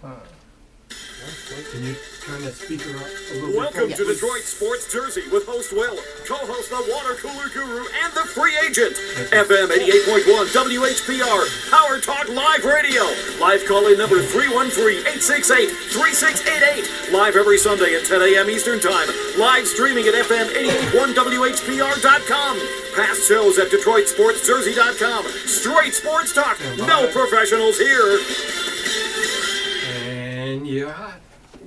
time. Can you turn that speaker up a little bit? Welcome to Detroit Sports Jersey with host Will, co-host the Water Cooler Guru, and the Free Agent. FM 88.1 WHPR, Power Talk Live Radio. Live call-in number 313-868-3688. Live every Sunday at 10 a.m. Eastern Time. Live streaming at FM881WHPR.com. Past shows at DetroitSportsJersey.com. Straight sports talk. No professionals here. And you're hot.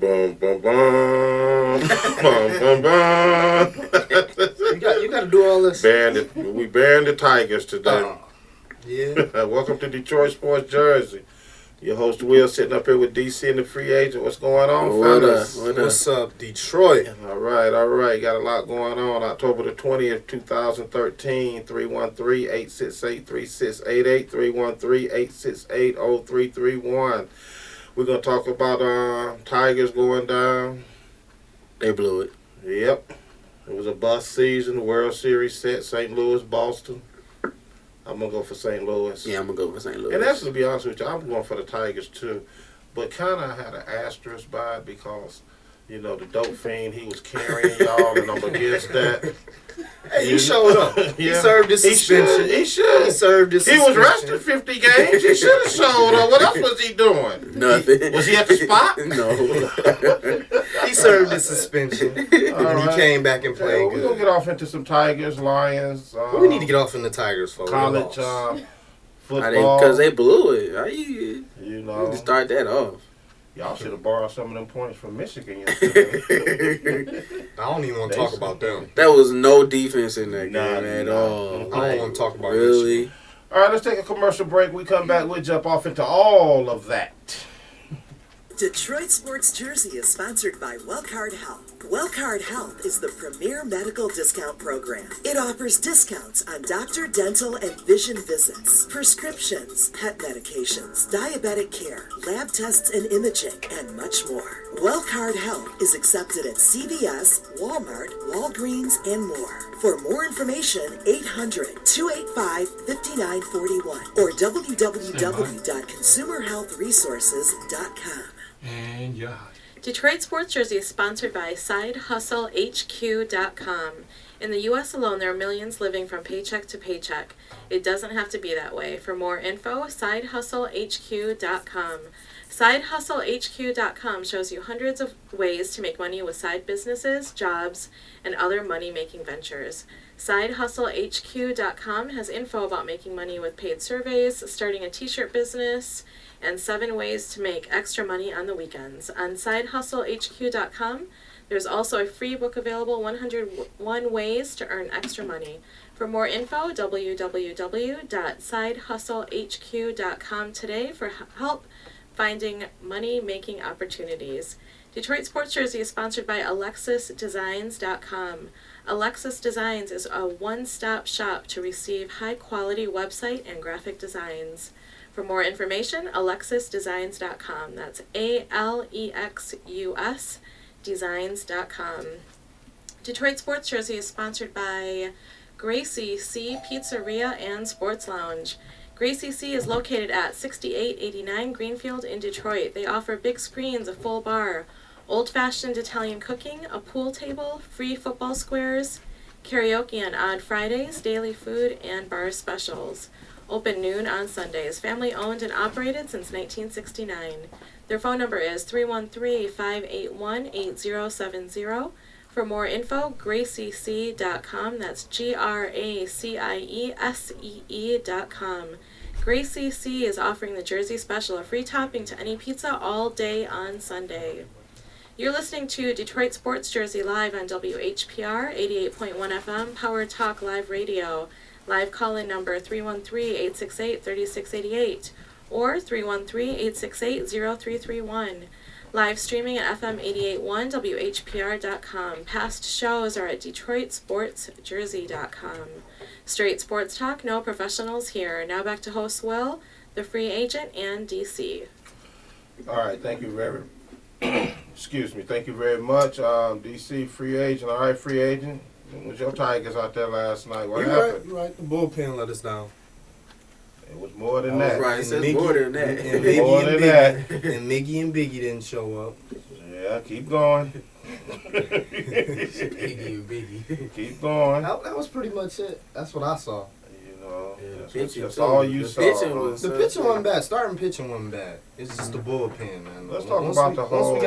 Boom, boom, boom. Boom, boom, boom. You got to do all this. We banned the Tigers today. Yeah. Welcome to Detroit Sports Jersey. Your host Will sitting up here with DC and the Free Agent. What's going on, fellas? What's up, Detroit? All right. Got a lot going on. October the 20th, 2013, 313-868-3688, 313-868-0331. We're going to talk about Tigers going down. They blew it. Yep. It was a bust season. The World Series set, St. Louis, Boston. I'm going to go for St. Louis. Yeah, I'm going to go for St. Louis. And that's, to be honest with you, I'm going for the Tigers too. But kind of had an asterisk by it because, you know, the dope fiend, he was carrying y'all, and I'm against that. Hey, he showed up. Yeah. He served his suspension. He should. He served his suspension. He was rested 50 games. He should have showed up. What else was he doing? Nothing. Was he at the spot? No. He served his suspension. And he came back and played We're going to get off into some Tigers, Lions. We need to get off in the Tigers for college football. Because they blew it. You know, need to start that off. Y'all should have borrowed some of them points from Michigan yesterday. I don't even want to talk about them. There was no defense in that game at all. I don't want to talk about really. Michigan. All right, let's take a commercial break. We come back, we'll jump off into all of that. Detroit Sports Jersey is sponsored by Wellcard Health. Wellcard Health is the premier medical discount program. It offers discounts on doctor, dental, and vision visits, prescriptions, pet medications, diabetic care, lab tests and imaging, and much more. Wellcard Health is accepted at CVS, Walmart, Walgreens, and more. For more information, 800-285-5941 or www.consumerhealthresources.com. And you're hot. Detroit Sports Jersey is sponsored by SideHustleHQ.com. In the U.S. alone, there are millions living from paycheck to paycheck. It doesn't have to be that way. For more info, SideHustleHQ.com. SideHustleHQ.com shows you hundreds of ways to make money with side businesses, jobs, and other money-making ventures. SideHustleHQ.com has info about making money with paid surveys, starting a t-shirt business, and 7 ways to make extra money on the weekends. On SideHustleHQ.com, there's also a free book available, 101 Ways to Earn Extra Money. For more info, www.sidehustlehq.com today for help finding money-making opportunities. Detroit Sports Jersey is sponsored by AlexisDesigns.com. Alexis Designs is a one-stop shop to receive high-quality website and graphic designs. For more information, AlexisDesigns.com. That's ALEXUS Designs.com. Detroit Sports Jersey is sponsored by Gracie C Pizzeria and Sports Lounge. Gracie C is located at 6889 Greenfield in Detroit. They offer big screens, a full bar, old-fashioned Italian cooking, a pool table, free football squares, karaoke on odd Fridays, daily food, and bar specials. Open noon on Sundays. Family owned and operated since 1969. Their phone number is 313-581-8070. For more info, graciec.com. That's GRACIESEE.com. Gracie C is offering the Jersey Special, a free topping to any pizza all day on Sunday. You're listening to Detroit Sports Jersey live on WHPR 88.1 FM, Power Talk Live Radio. Live call-in number 313-868-3688 or 313-868-0331. Live streaming at FM881WHPR.com. Past shows are at DetroitSportsJersey.com. Straight sports talk, no professionals here. Now back to host Will, the Free Agent, and DC. All right, thank you very Thank you very much. DC, Free Agent. All right, Free Agent. It was your Tigers out there last night. What happened? You're right. The bullpen let us down. It was more than I was that. right. It says Miggy- more than that. And More than that. And Miggy and Biggie didn't show up. Yeah, keep going. Miggy and Biggie. Keep going. That was pretty much it. That's what I saw. You know, Yeah, the that's, pitching that's too. all you The saw. pitching huh? was- The pitching wasn't bad. Starting pitching wasn't bad. It's just the bullpen, man. Let's talk about the whole-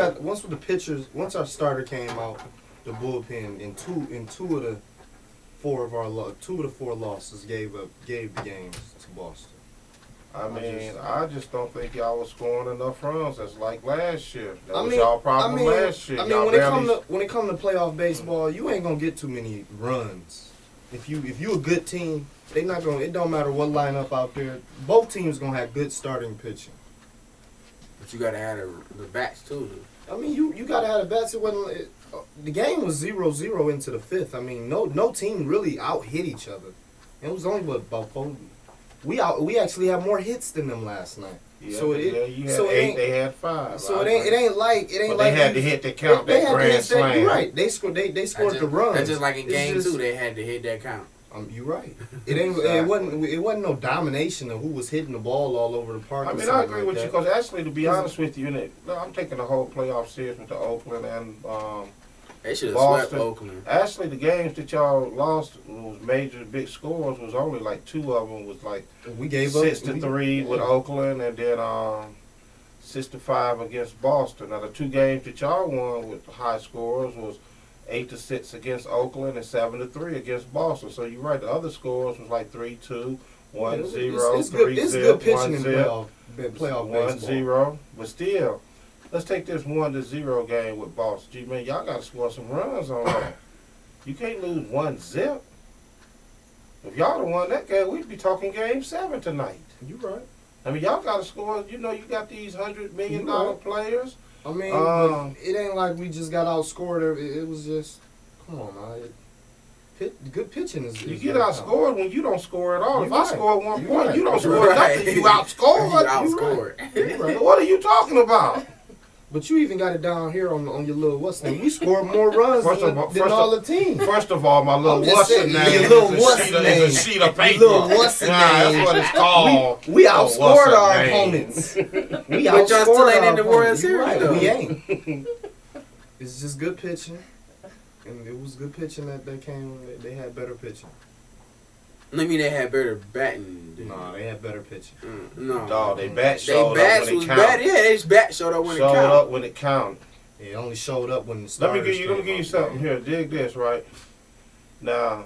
Once our starter came out, the bullpen in two of the four losses gave the games to Boston. I mean, I just don't think y'all was scoring enough runs as like last year. That was y'all problem last year. I mean, Y'all when it come to playoff baseball, you ain't gonna get too many runs. If you a good team, they not gonna. It don't matter what lineup out there. Both teams gonna have good starting pitching. But you gotta add the bats too. I mean, you gotta have a bats. The game was 0-0 into the fifth. I mean, no team really out hit each other. It was only about 4. We actually had more hits than them last night. Yeah, So you had so it 8, ain't- they had 5. So it ain't like But they had to hit the count, that grand slam. You're right. They scored the runs. That's just like in It's game just- 2, they had to hit that count. You're right. It wasn't no domination of who was hitting the ball all over the park. I or mean, I something agree like with you that. because actually, to be honest with you, I'm taking the whole playoff series with the Oakland and They should have swept Boston. Oakland. Actually, the games that y'all lost was major big scores. Was only like 2 of them was like We gave up 6-3 with Oakland, and then 6-5 against Boston. Now the 2 games that y'all won with high scores was 8-6 against Oakland and 7-3 against Boston. So you're right. The other scores was like 3-2, 1-0, It's 3-0, good pitching in 1-0. playoff baseball. 1-0, but still, let's take this 1-0 game with Boston. Gee, man, y'all got to score some runs on that. You can't lose 1-0. If y'all had won that game, we'd be talking Game 7 tonight. You're right. I mean, y'all got to score. You know, you got these $100 million players. I mean, but it ain't like we just got outscored. It was just, come on, man. Good pitching is. You get outscored when you don't score at all. You're If right. I score 1 You're point, right. you don't score Right. nothing. You outscored. You outscored. You're right. What are you talking about? But you even got it down here on your little what's name. We scored more runs than all the team. First of all, my little I'm just what's the saying, name your little is what's the name. a sheet of paper. Your little what's the That's name. what it's called. We Oh, what's outscored the our name? opponents. We But y'all still outscored ain't our in the World opponents. You're Series, right, though. we ain't. It's just good pitching, and it was good pitching that they came. They had better pitching. I mean, they had better batting. No, they had better pitching. No. Dog, they bat They showed up bats when was it bad. counted. Yeah, they bat showed up when it Showed counted. up when it counted. It only showed up when the Let starters me give you something here. Dig this, right? Now,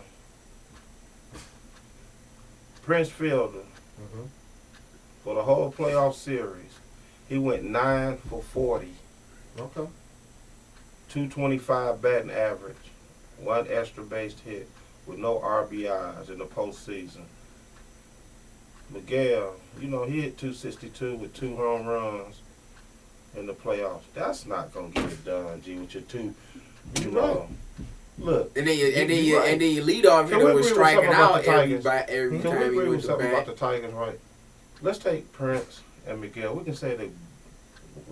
Prince Fielder, Mhm. for the whole playoff series, he went 9 for 40, Okay. 225 batting average, 1 extra base hit with no RBIs in the postseason. Miguel, you know, he hit 262 with 2 home runs in the playoffs. That's not gonna get it done, G. With your 2, you know. Look, And then You right. your leadoff Can hitter we was agree with striking something about out the Tigers? every can we time he agree went with to something about bat. the Tigers, right? Let's take Prince and Miguel. We can say they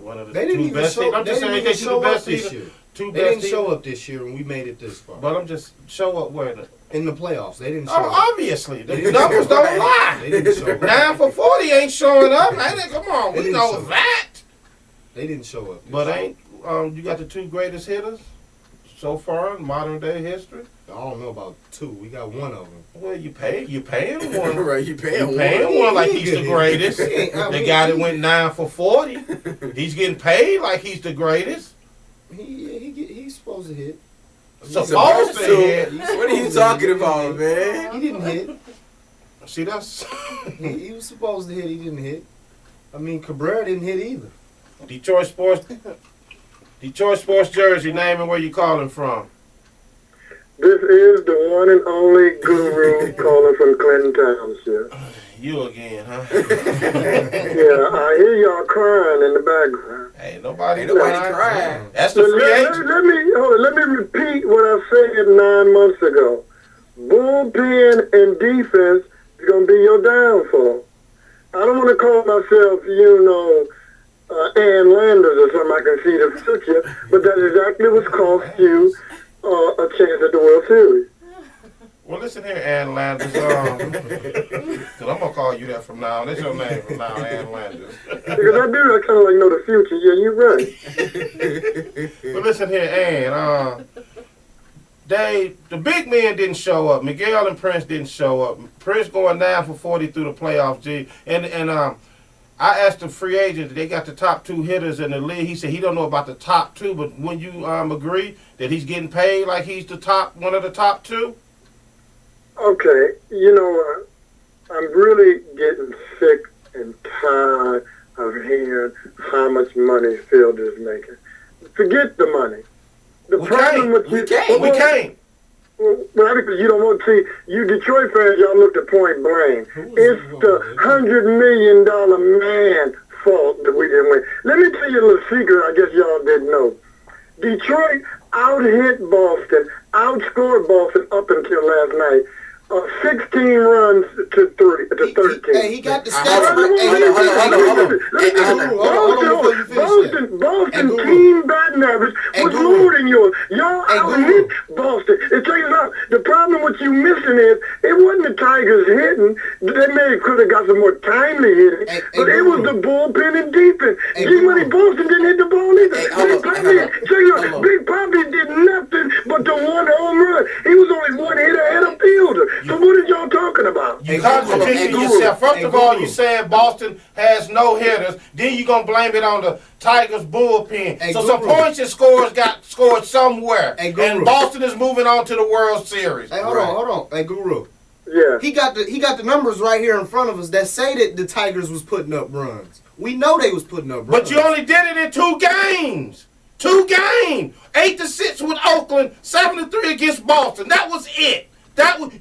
one of the They didn't 2 even best. show. I'm They just didn't saying even they 2 show the up best this either. year. 2 They best didn't show either. up this year, and we made it this far. But I'm just show up where. In the playoffs, they didn't show Oh, up. obviously the They didn't numbers show up. don't lie. They didn't show up. 9 for 40 ain't showing up. Man, come on, They we didn't know show up. that. They didn't show up. But ain't you got the 2 greatest hitters so far in modern day history? I don't know about 2. We got one of them. Well, you paying one. Right, you paying You one. paying one like He he's the good. greatest. He ain't- I The mean, guy that he- went 9 for 40. He's getting paid like he's the greatest. He's supposed to hit. Supposed to hit. What are you talking about, man? He didn't hit. See, that's He was supposed to hit. He didn't hit. I mean, Cabrera didn't hit either. Detroit Sports Jersey. Name and where you calling from. This is the one and only guru calling from Clinton Township. You again, huh? Yeah, I hear y'all crying in the background. Ain't nobody Ain't nobody crying. crying. That's the free agent. Let me repeat what I said 9 months ago. Bullpen and defense is going to be your downfall. I don't want to call myself, Ann Landers or something I can see the future, but that's exactly what's cost you a chance at the World Series. Well, listen here, Ann Landers. Because I'm going to call you that from now on. That's your name from now on, Ann Landers. Because I kind of like know the future. Yeah, you're right. But listen here, Ann. The big men didn't show up. Miguel and Prince didn't show up. Prince going down for 40 through the playoffs, G. And I asked the free agent, they got the top 2 hitters in the league. He said he don't know about the top 2, but when you agree that he's getting paid like he's one of the top 2? Okay, I'm really getting sick and tired of hearing how much money Field is making. Forget the money. The problem with we can't. Well, because you don't want to see, you Detroit fans, y'all look at Point Blank. It's the $100 million man fault that we didn't win. Let me tell you a little secret I guess y'all didn't know. Detroit out-hit Boston, outscored Boston up until last night. 16 runs to 13. Hey, he got the stats right. Boston team batting average was lower than yours. Y'all out-hit Boston. And check it out. The problem with you missing is, it wasn't the Tigers hitting. They could have got some more timely hitting. But it was the bullpen and defense. G-Money Boston didn't hit the ball either. Big Papi did nothing but the one home run. He was only one hitter ahead of Fielder. So what are y'all talking about? You contradicting yourself. First of all, you saying Boston has no hitters. Then you're going to blame it on the Tigers bullpen. So some points and scores got scored somewhere. And Boston is moving on to the World Series. Hey, hold on. Hey, Guru. Yeah. He got the numbers right here in front of us that say that the Tigers was putting up runs. We know they was putting up runs. But you only did it in 2 games. 2 games. 8-6 with Oakland, 7-3 against Boston. That was it.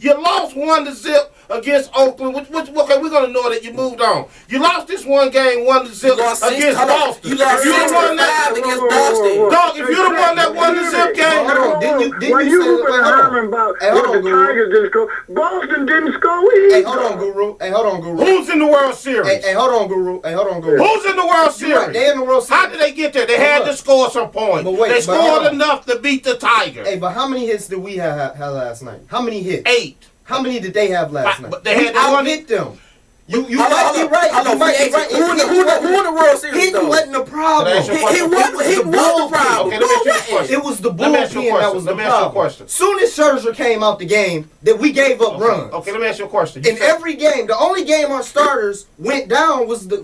You lost 1-0 against Oakland. Okay, we're gonna know that you moved on. You lost this one game 1-0 against Boston. You lost 6-5 against Boston. Dog, if you'd have won that 1-0 game, When you hollering about the Tigers didn't score, Boston didn't score either. Hey, hold on, Guru. Who's in the World Series? Hey, hold on, Guru. Who's in the World Series? Right, they in the World Series. How did they get there? They had to score some points. They scored enough to beat the Tigers. Hey, but how many hits did we have last night? How many hits? 8. How many did they have last night? But they had to hit them. You might be right. You might be right. Who in the World Series Hitting though? wasn't the problem. Hitting was the problem. Okay, let me ask you a question. It was the bullpen that was the Let me ask you a problem. question. Soon as Scherzer came out the game, that we gave up runs. Okay, let me ask you a question. In every game, the only game our starters went down was what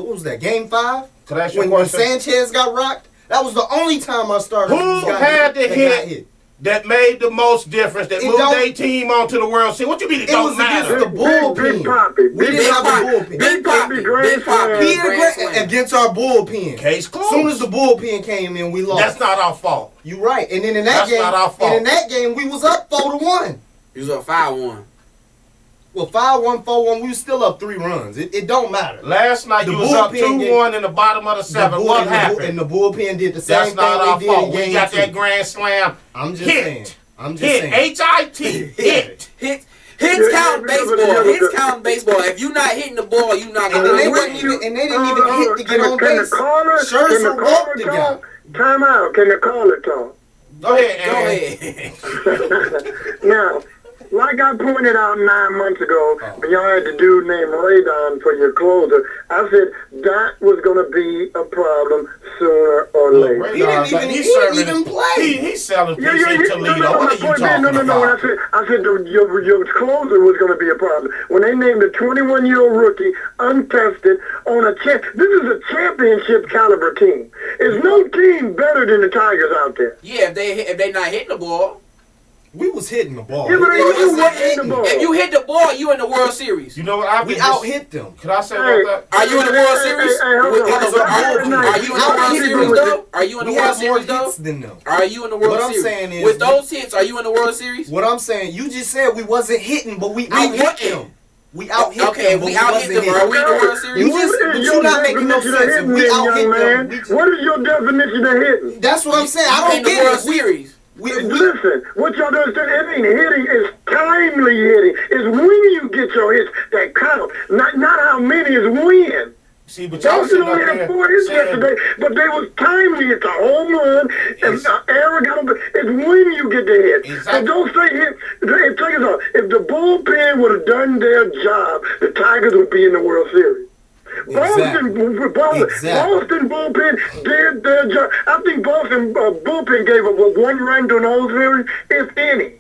was that? Game 5? Could I ask you a When question? Sanchez got rocked? That was the only time our starters Who got had the hit hit that made the most difference, that moved their team onto the World Series? What you mean it don't matter? Against the bullpen. Big Papi. We didn't have a bullpen. Big Papi. He had against our bullpen. Case closed. As soon as the bullpen came in, we lost. That's not our fault. You right. And then in that game, not our fault. and in that game, we was up 4-1. He was up 5-1. Well, 5-1, 4-1, we was still up 3 runs. It don't matter. Last night you was up 2-1 in the bottom of the 7th. What happened? And the bullpen did the same That's not our thing they did fault. in game We got 2. that grand slam. I'm just saying. H-I-T. Hit. Hits count baseball. Hits count baseball. If you're not hitting the ball, you're not And gonna they win. didn't even hit to get on Can the base. caller Scherzer walked the guy. talk? Time out. Can the caller talk? Go ahead, Go ahead. Now, like I pointed out 9 months ago, when y'all had the dude named Radon for your closer, I said that was going to be a problem sooner or later. He didn't even play. He's selling fish in Toledo. What are you talking about? I said your closer was going to be a problem. When they named a 21-year-old rookie, untested, on a this is a championship caliber team. There's no team better than the Tigers out there. Yeah, if they not hitting the ball. We was hitting the ball. Yeah, but you wasn't hitting the ball. If you hit the ball, you in the World Series. You know what? We out-hit them. Can I say about that? Are you in the World Series? Are you in the World Series though? Are you in the World Series though? Than them. Are you in the World Series? What I'm saying is, with those hits, are you in the World Series? What I'm saying, you just said we wasn't hitting, but we out-hit them. We out-hit them. Okay, we out-hit them. Are we in the World Series? You're not making no sense. We out-hit them. What is your definition of hitting? That's what I'm saying. I don't in the get World it. Series. Listen, what y'all don't understand, it ain't hitting, it's timely hitting. It's when you get your hits that count. Not how many is when. See, but y'all Boston sitting up only had there 4 hits saying, yesterday, but they was timely. It's a home run, and Aaron got him. It's when you get the hit. Exactly. And don't say hit. Take it off. If the bullpen would have done their job, the Tigers would be in the World Series. Boston bullpen did their job. I think Boston bullpen gave up 1 run during the whole series, if any.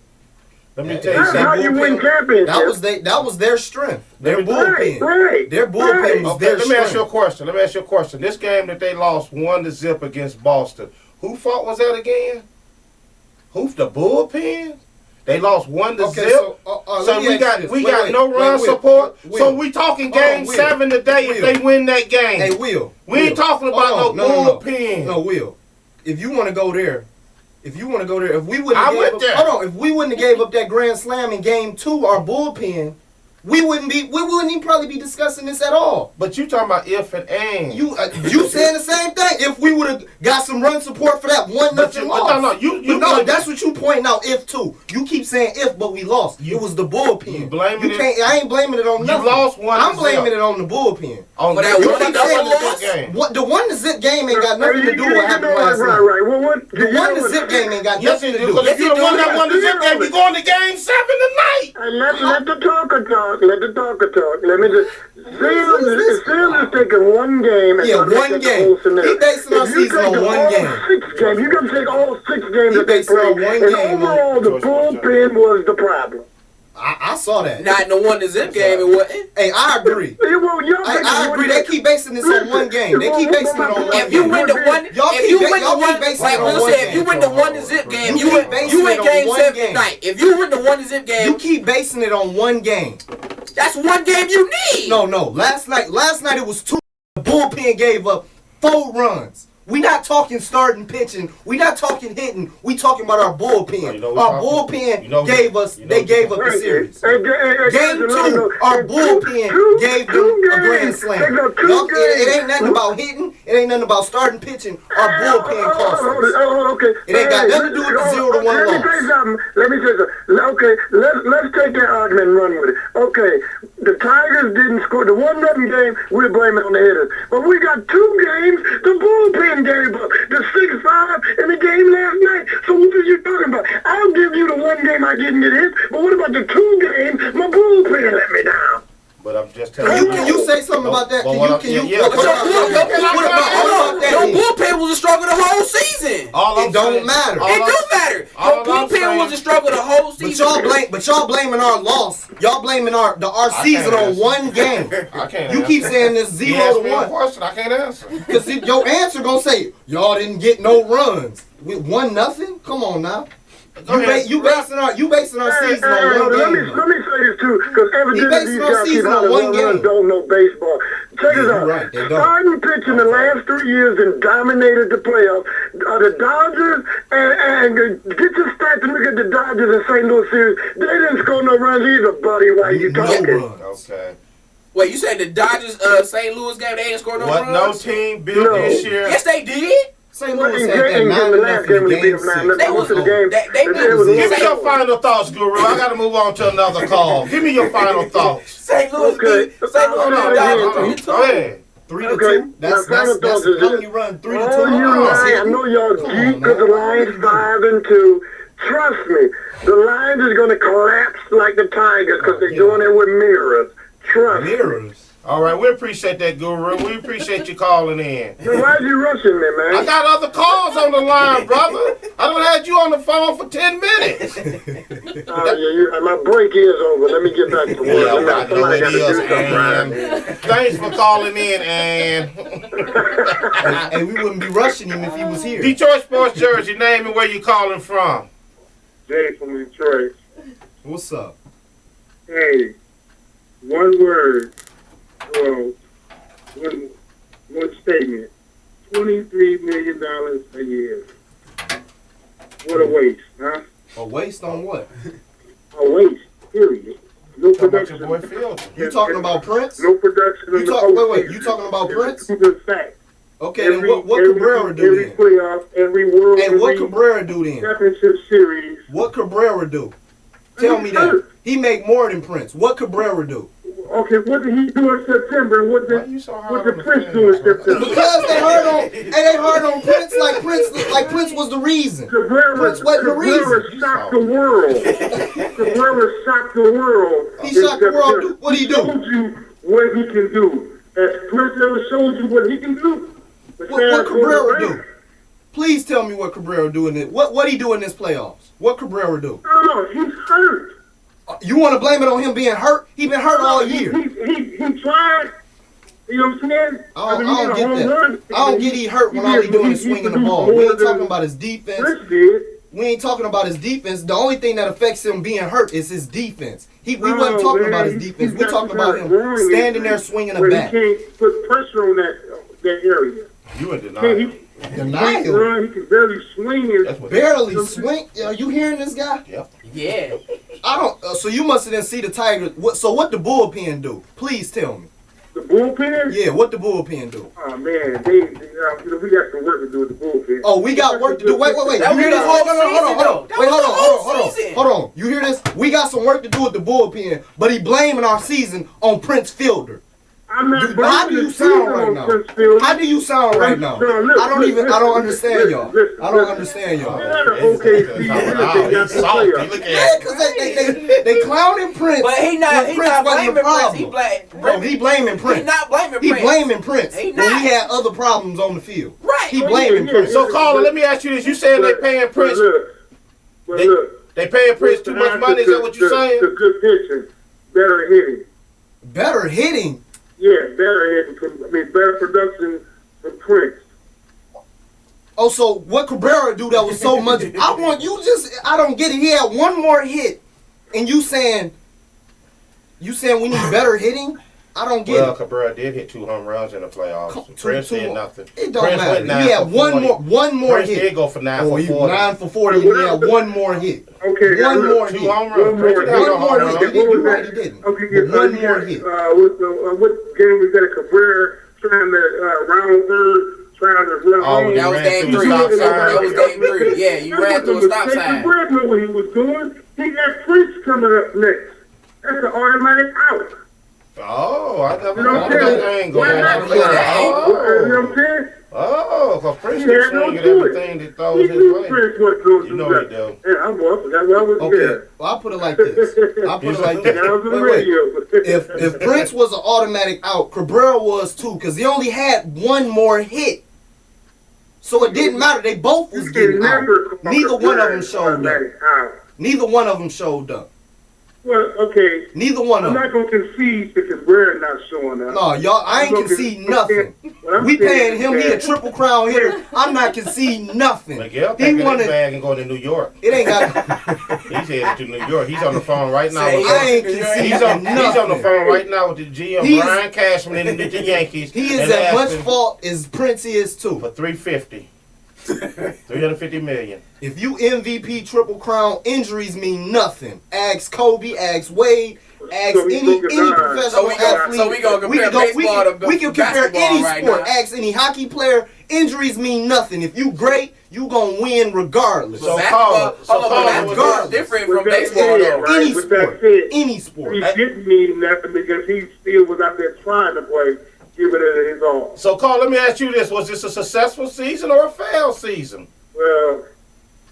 let me tell you That's how something. you win championships. That was their strength. Their bullpen. Right. Their bullpen was Okay, their let me ask strength. you a question. Let me ask you a question. This game that they lost 1-0 against Boston, who fault was that again? Who's the bullpen? They lost 1-0. Okay, so we got no run support. So we talking game 7 today if they win that game. Hey, Will. We ain't talking about no bullpen. No, Will. If you want to go there, if we wouldn't have if we wouldn't have gave up that grand slam in game 2, our bullpen, we wouldn't even probably be discussing this at all. But you talking about if and. You saying the same thing. If we would have got some run support for that 1-0 loss. No, that's what you pointing out. If too, you keep saying if, but we lost. It was the bullpen. You blaming it. I ain't blaming it on nothing. You lost 1-0. I'm blaming it on the bullpen. For that 1-0 loss? What the 1-0 game ain't got nothing to do with what happened last night. Right. Well, The 1-0 game ain't got Yes, nothing it to do. do. Because if you won that 1-0 game, you going to game 7 tonight. And let the talker talk. Let the talker talk. Let me just. Seals is taking one game and one game. He basing our season on one game. 6 games. You got to take all 6 games that they basing played. on one And game. overall, the bullpen was the problem. I saw that. Not in the 1-0 game, it wasn't. Hey, I agree. I agree. They keep basing this on one game. They keep basing it on one game. If you win the one, Y'all keep basing like it on Will one said, if you game. win the 1-0 game, You keep basing you it win on game one 7 game. tonight. If you win the 1-0 game, You keep basing it on one game. that's one game you need. No. Last night it was 2. The bullpen gave up 4 runs. We not talking starting pitching. We not talking hitting. We talking about our bullpen. Our bullpen gave us the series. Game 2, our bullpen gave them a grand slam. It ain't nothing about hitting. It ain't nothing about starting pitching. Our bullpen cost us. It ain't got nothing to do with the 0-1 loss. Let me say something. Okay, let's take that argument and run with it. Okay, the Tigers didn't score. The 1-0 game, we're blaming on the hitters. But we got 2 games, the bullpen gave up. The 6-5 in the game last night. So what are you talking about? I'll give you the 1 game I didn't get hit, but what about the 2 games my bullpen let me down? But I'm just telling you. Can you say something about that? What about Your that? bullpen was a struggle the whole season. It don't matter. It don't matter. Your bullpen was a struggle the whole season. But y'all blaming our loss. Y'all blaming our season on one game. I can't. You keep saying this 0-1. Question I can't answer. Because your answer gonna say y'all didn't get no runs. With 1-0? Come on now. You basing our season on one game. Let me say this too, because evidently these guys keep don't know baseball. Check it out. Right, Starting pitch in the last 3 years and dominated the playoffs. The Dodgers and get your stats and look at the Dodgers and St. Louis series. They didn't score no runs either, buddy. Why you talking? Okay. Wait, you said the Dodgers St. Louis game they didn't score no runs? No team built this year. Yes, they did. St. Louis had that 9-0 game 6. Give me your final thoughts, Guru. I got to move on to another call. Give me your final thoughts. St. Louis beat Dodgers 3-2. 3-2. That's how many run 3-2. I know y'all geek because the Lions 5-2. Trust me, the Lions is going to collapse like the Tigers because they're doing it with mirrors. Trust me. All right, we appreciate that, Guru. We appreciate you calling in. So why are you rushing me, man? I got other calls on the line, brother. I done had you on the phone for 10 minutes. My break is over. Let me get back to work. Yeah, I know it is, Ann. Thanks for calling in, Ann. Hey, we wouldn't be rushing him if he was here. Detroit Sports Jersey, name and where you calling from. Jay from Detroit. What's up? Hey, one word. Well, one statement. $23 million a year. What a waste, huh? A waste on what? A waste, period. No production. You talking about Prince? No production. You talking about Prince? It's a fact. Okay, then what Cabrera do then? Every playoff, every world. Hey, what Cabrera do then? Championship series. What Cabrera do? Tell me that. He make more than Prince. What Cabrera do? Okay, what did he do in September? And what Why you so hard did on the Prince fans, do in bro? September? Because they hard on Prince like Prince was the reason. Cabrera wasn't the reason. shocked the world. Cabrera shocked the world. He shocked the world. What he do? Showed you what he can do. As Prince ever showed you what he can do. What Cabrera do? Please tell me what Cabrera do in it. What he do in this playoffs? What Cabrera do? No, he's hurt. You want to blame it on him being hurt? He been hurt all year. He tried. You know what I'm saying? I don't get that. I don't get he hurt when all he doing is swinging the ball. We ain't talking about his defense. We ain't talking about his defense. The only thing that affects him being hurt is his defense. We wasn't talking about his defense. We talking about him standing there swinging a bat. He can't put pressure on that area. You in denial. Denial. He can barely swing. Barely swing. Are you hearing this guy? Yep. Yeah. I don't. So you must have didn't see the Tigers. So what the bullpen do? Please tell me. The bullpen? Yeah, what the bullpen do? Oh man, we got some work to do with the bullpen. Oh, we got work to do. Wait. You hear this? Hold on. You hear this? We got some work to do with the bullpen, but he blaming our season on Prince Fielder. How do you sound right now? How do you sound right now? I don't understand y'all. I don't understand y'all. He's salty. Look at Because they clowning Prince. But he not blaming Prince. He blaming Prince. He not blaming Prince. He blaming Prince. He When not. he had other problems on the field. Right. He blaming Prince. So, Carla, let me ask you this. You saying they paying Prince? They paying Prince too much money? Is that what you're saying? The good pitching, better hitting. Better hitting? Yeah, better hitting. Better production from Prince. Oh, so what Cabrera do that was so much? I don't get it. He had one more hit, and you saying we need better hitting? I don't get Well, it. Cabrera did hit 2 home runs in the playoffs. Prince did nothing. It don't Prince matter. went 9 He had for 40. one more Prince hit. did go for 9 for 40. 9 for 40, and he had one more hit. Okay. One more hit. 2 home runs. Prince did One go more home hit. runs. You're right, he didn't. Okay, But one more hit. What game was that? Cabrera trying to round third, trying to run home. That was game 3. Stop sign. That was game 3. Yeah, you ran through a stop sign. Cabrera knew what he was doing. He got Prince coming up next. That's an automatic out. Oh, I never You know what I'm that saying? angle. Why not? Look at that You know what I'm saying? Oh, because Prince He is had no swinging choice. everything that He throws his knew way. Prince wasn't going to You do know he that. do. Yeah, I was. Okay, well, I'll put it like this. That was on the Wait. radio. If Prince was an automatic out, Cabrera was too, because he only had one more hit. So it didn't matter. They both was getting out. Neither one of them showed up. Neither one of them showed up. Well, okay. Neither one of I'm them. not going to concede because we're not showing up. No, y'all, I ain't conceding nothing. We paying him. He a triple crown hitter. I'm not conceding nothing. Miguel He packing his wanted. bag and going to New York. It ain't got. He's headed to New York. He's on the phone right now. Say With I ain't conceding he's on the nothing. phone right now with the GM He's- Brian Cashman and the Yankees. He is and as much asking fault as Prince is too. for $350. $350 million. If you MVP Triple Crown, injuries mean nothing. Ask Kobe, ask Wade, ask So we any gonna professional athlete. So we gonna compare baseball to we can compare basketball any right sport. now. Ask any hockey player. Injuries mean nothing. If you great, you gonna win regardless. So Basketball, basketball regardless. is different With from that baseball said, though. right? Any With that sport. said, Any sport. He didn't mean nothing because he still was out there trying to play, giving it his all. So, Carl, let me ask you this. Was this a successful season or a failed season? Well,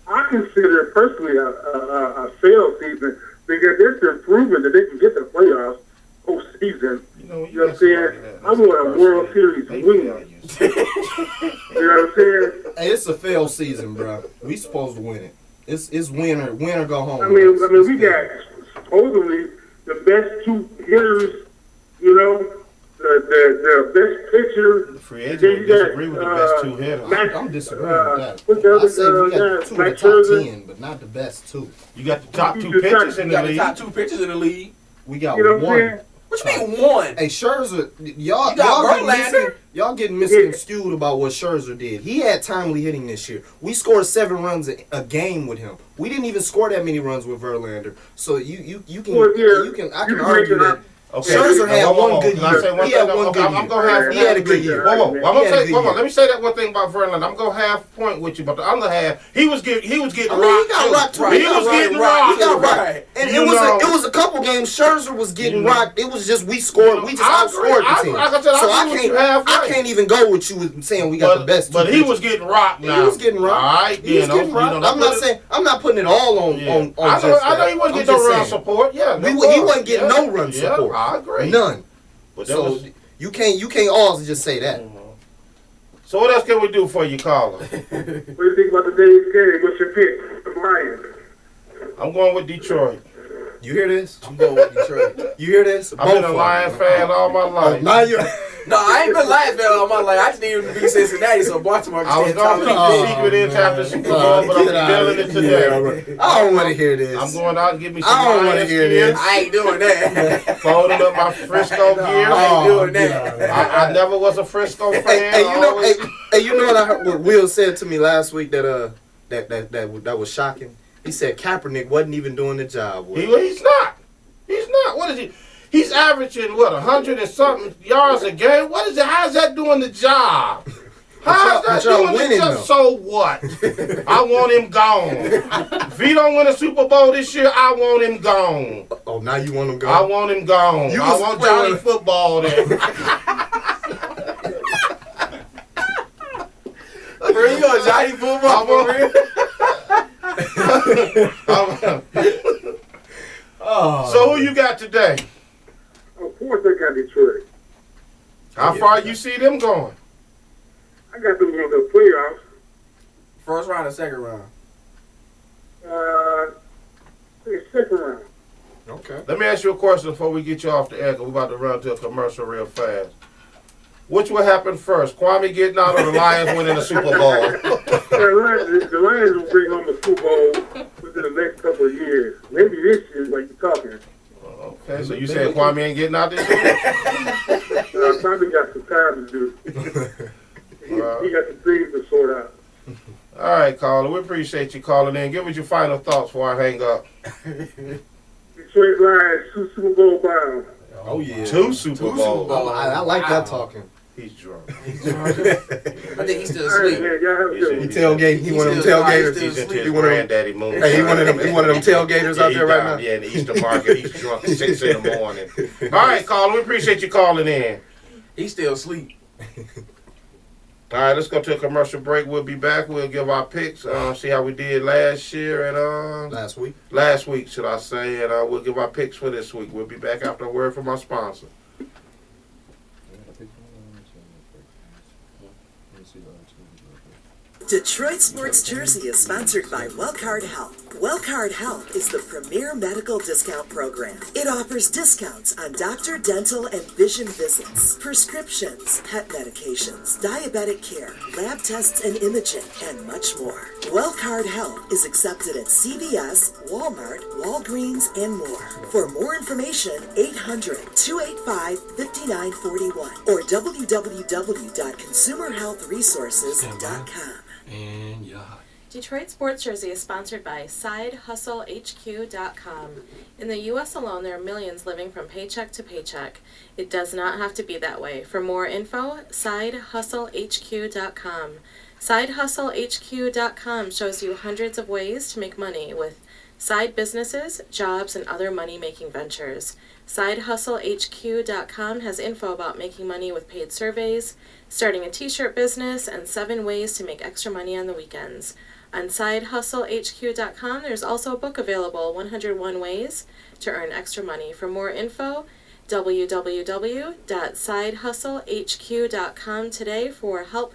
I consider it personally a failed season because they're still proving that they can get to the playoffs postseason. You know You know what I'm saying? I want a World Series win. You know what I'm saying? Hey, it's a failed season, bro. We supposed to win it. It's winner go home. I mean, we got supposedly the best 2 hitters. You know, the best pitcher. The free agent would disagree with the best 2 hitters. I'm disagreeing with that. What's the I other say we got 2 of the Max top Scherzer? 10, but not the best 2. You got the top 2 pitchers in You got the the top league. 2 pitchers in the league. We got You know what I'm one. saying? What you mean one? Hey, Scherzer, y'all You got Verlander. getting misconstrued about what Scherzer did. He had timely hitting this year. We scored 7 runs a game with him. We didn't even score that many runs with Verlander. So you can Well, yeah, I can you argue make it that up. Okay. Scherzer had one good Can I year. say one He had thing? one Okay, good I'm year. gonna have. He had a good year. Whoa. I'm gonna He had a say. good Hold on. year. Let me say that one thing about Verlander. I'm gonna half point with you, but the other half, he was getting I mean, rocked. he got rocked too. He was getting He rocked. got rocked. Right. And You it know. was a couple games. Scherzer was getting You know. rocked. It was just we scored. We just I agree. outscored the team. Like I said, I So agree with you halfway. I can't even go with you with saying we got the best. But two he pitchers. was getting rocked now. He was getting rocked. All right, He was getting rocked. I'm not saying I'm not putting it all on on I just know that. he wasn't I'm getting no just run saying. support. Yeah, He wasn't getting no run support. I agree. None. But that So was, you can't always just say that. so what else can we do for you, caller? What do you think about today's game? What's your pick? The Lions. I'm going with Detroit. You hear this? I'm going with Detroit. You hear this? I've been a Lions fan all my life. Now you. No, I ain't been Lions fan all my life. I just needed to be Cincinnati, so Baltimore I was can going to keep the secret in after the Super Bowl, but I'm revealing it today. I don't want to hear this. I'm going out and get me some I don't want to Lions hear gear, this. I ain't doing that. folding up my Frisco gear. I ain't doing that. I never was a Frisco fan. Hey, you know, always- you know what I heard? What Will said to me last week that was shocking. He said Kaepernick wasn't even doing the job. He's not. He's not. What is he? He's averaging, 100 and something yards a game? What is it? How's that doing the job? How's that But y'all doing winning, the job? though. So what? I want him gone. If he don't win a Super Bowl this year, I want him gone. Oh, now you want him I gone? want him gone. You I was- want wait, Johnny wait. Football there. For real, you on Johnny Football for real? So who you got today? Of course, I got Detroit. How far you see them going? I got them going to the playoffs. First round or second round? Second round. Okay. Let me ask you a question before we get you off the air, because we're about to run to a commercial real fast. Which will happen first? Kwame getting out or the Lions winning the Super Bowl? The Lions will bring home the Super Bowl within the next couple of years. Maybe this year, like you're talking. Okay, so you saying Kwame ain't getting out this year? Probably got some time to do. He got some things to sort out. All right, caller. We appreciate you calling in. Give us your final thoughts before I hang up. Detroit Lions, 2 Super Bowl bound. Oh yeah. Two Super Bowls. I like that talking. He's drunk. I think he's still All right, asleep. man, y'all have a He's good in- one. He tailgate. He one of them still- tailgaters. He's into his He one of them. granddaddy moon. Hey, he one of them. He one of them tailgaters out he there right down, now. Yeah, in the Eastern Market. He's drunk at 6 in the morning. All right, caller. We appreciate you calling in. He's still asleep. All right, let's go to a commercial break. We'll be back. We'll give our picks, see how we did last year and Last week. should I say, and we'll give our picks for this week. We'll be back after a word from our sponsor. Detroit Sports Jersey is sponsored by Wellcard Health. Wellcard Health is the premier medical discount program. It offers discounts on doctor, dental, and vision visits, prescriptions, pet medications, diabetic care, lab tests and imaging, and much more. Wellcard Health is accepted at CVS, Walmart, Walgreens, and more. For more information, 800-285-5941 or www.consumerhealthresources.com. And yeah. Detroit Sports Jersey is sponsored by SideHustleHQ.com. In the U.S. alone, there are millions living from paycheck to paycheck. It does not have to be that way. For more info, SideHustleHQ.com. SideHustleHQ.com shows you hundreds of ways to make money with side businesses, jobs, and other money-making ventures. SideHustleHQ.com has info about making money with paid surveys, starting a t-shirt business, and 7 ways to make extra money on the weekends. On SideHustleHQ.com, there's also a book available, 101 Ways to Earn Extra Money. For more info, www.sidehustlehq.com today for help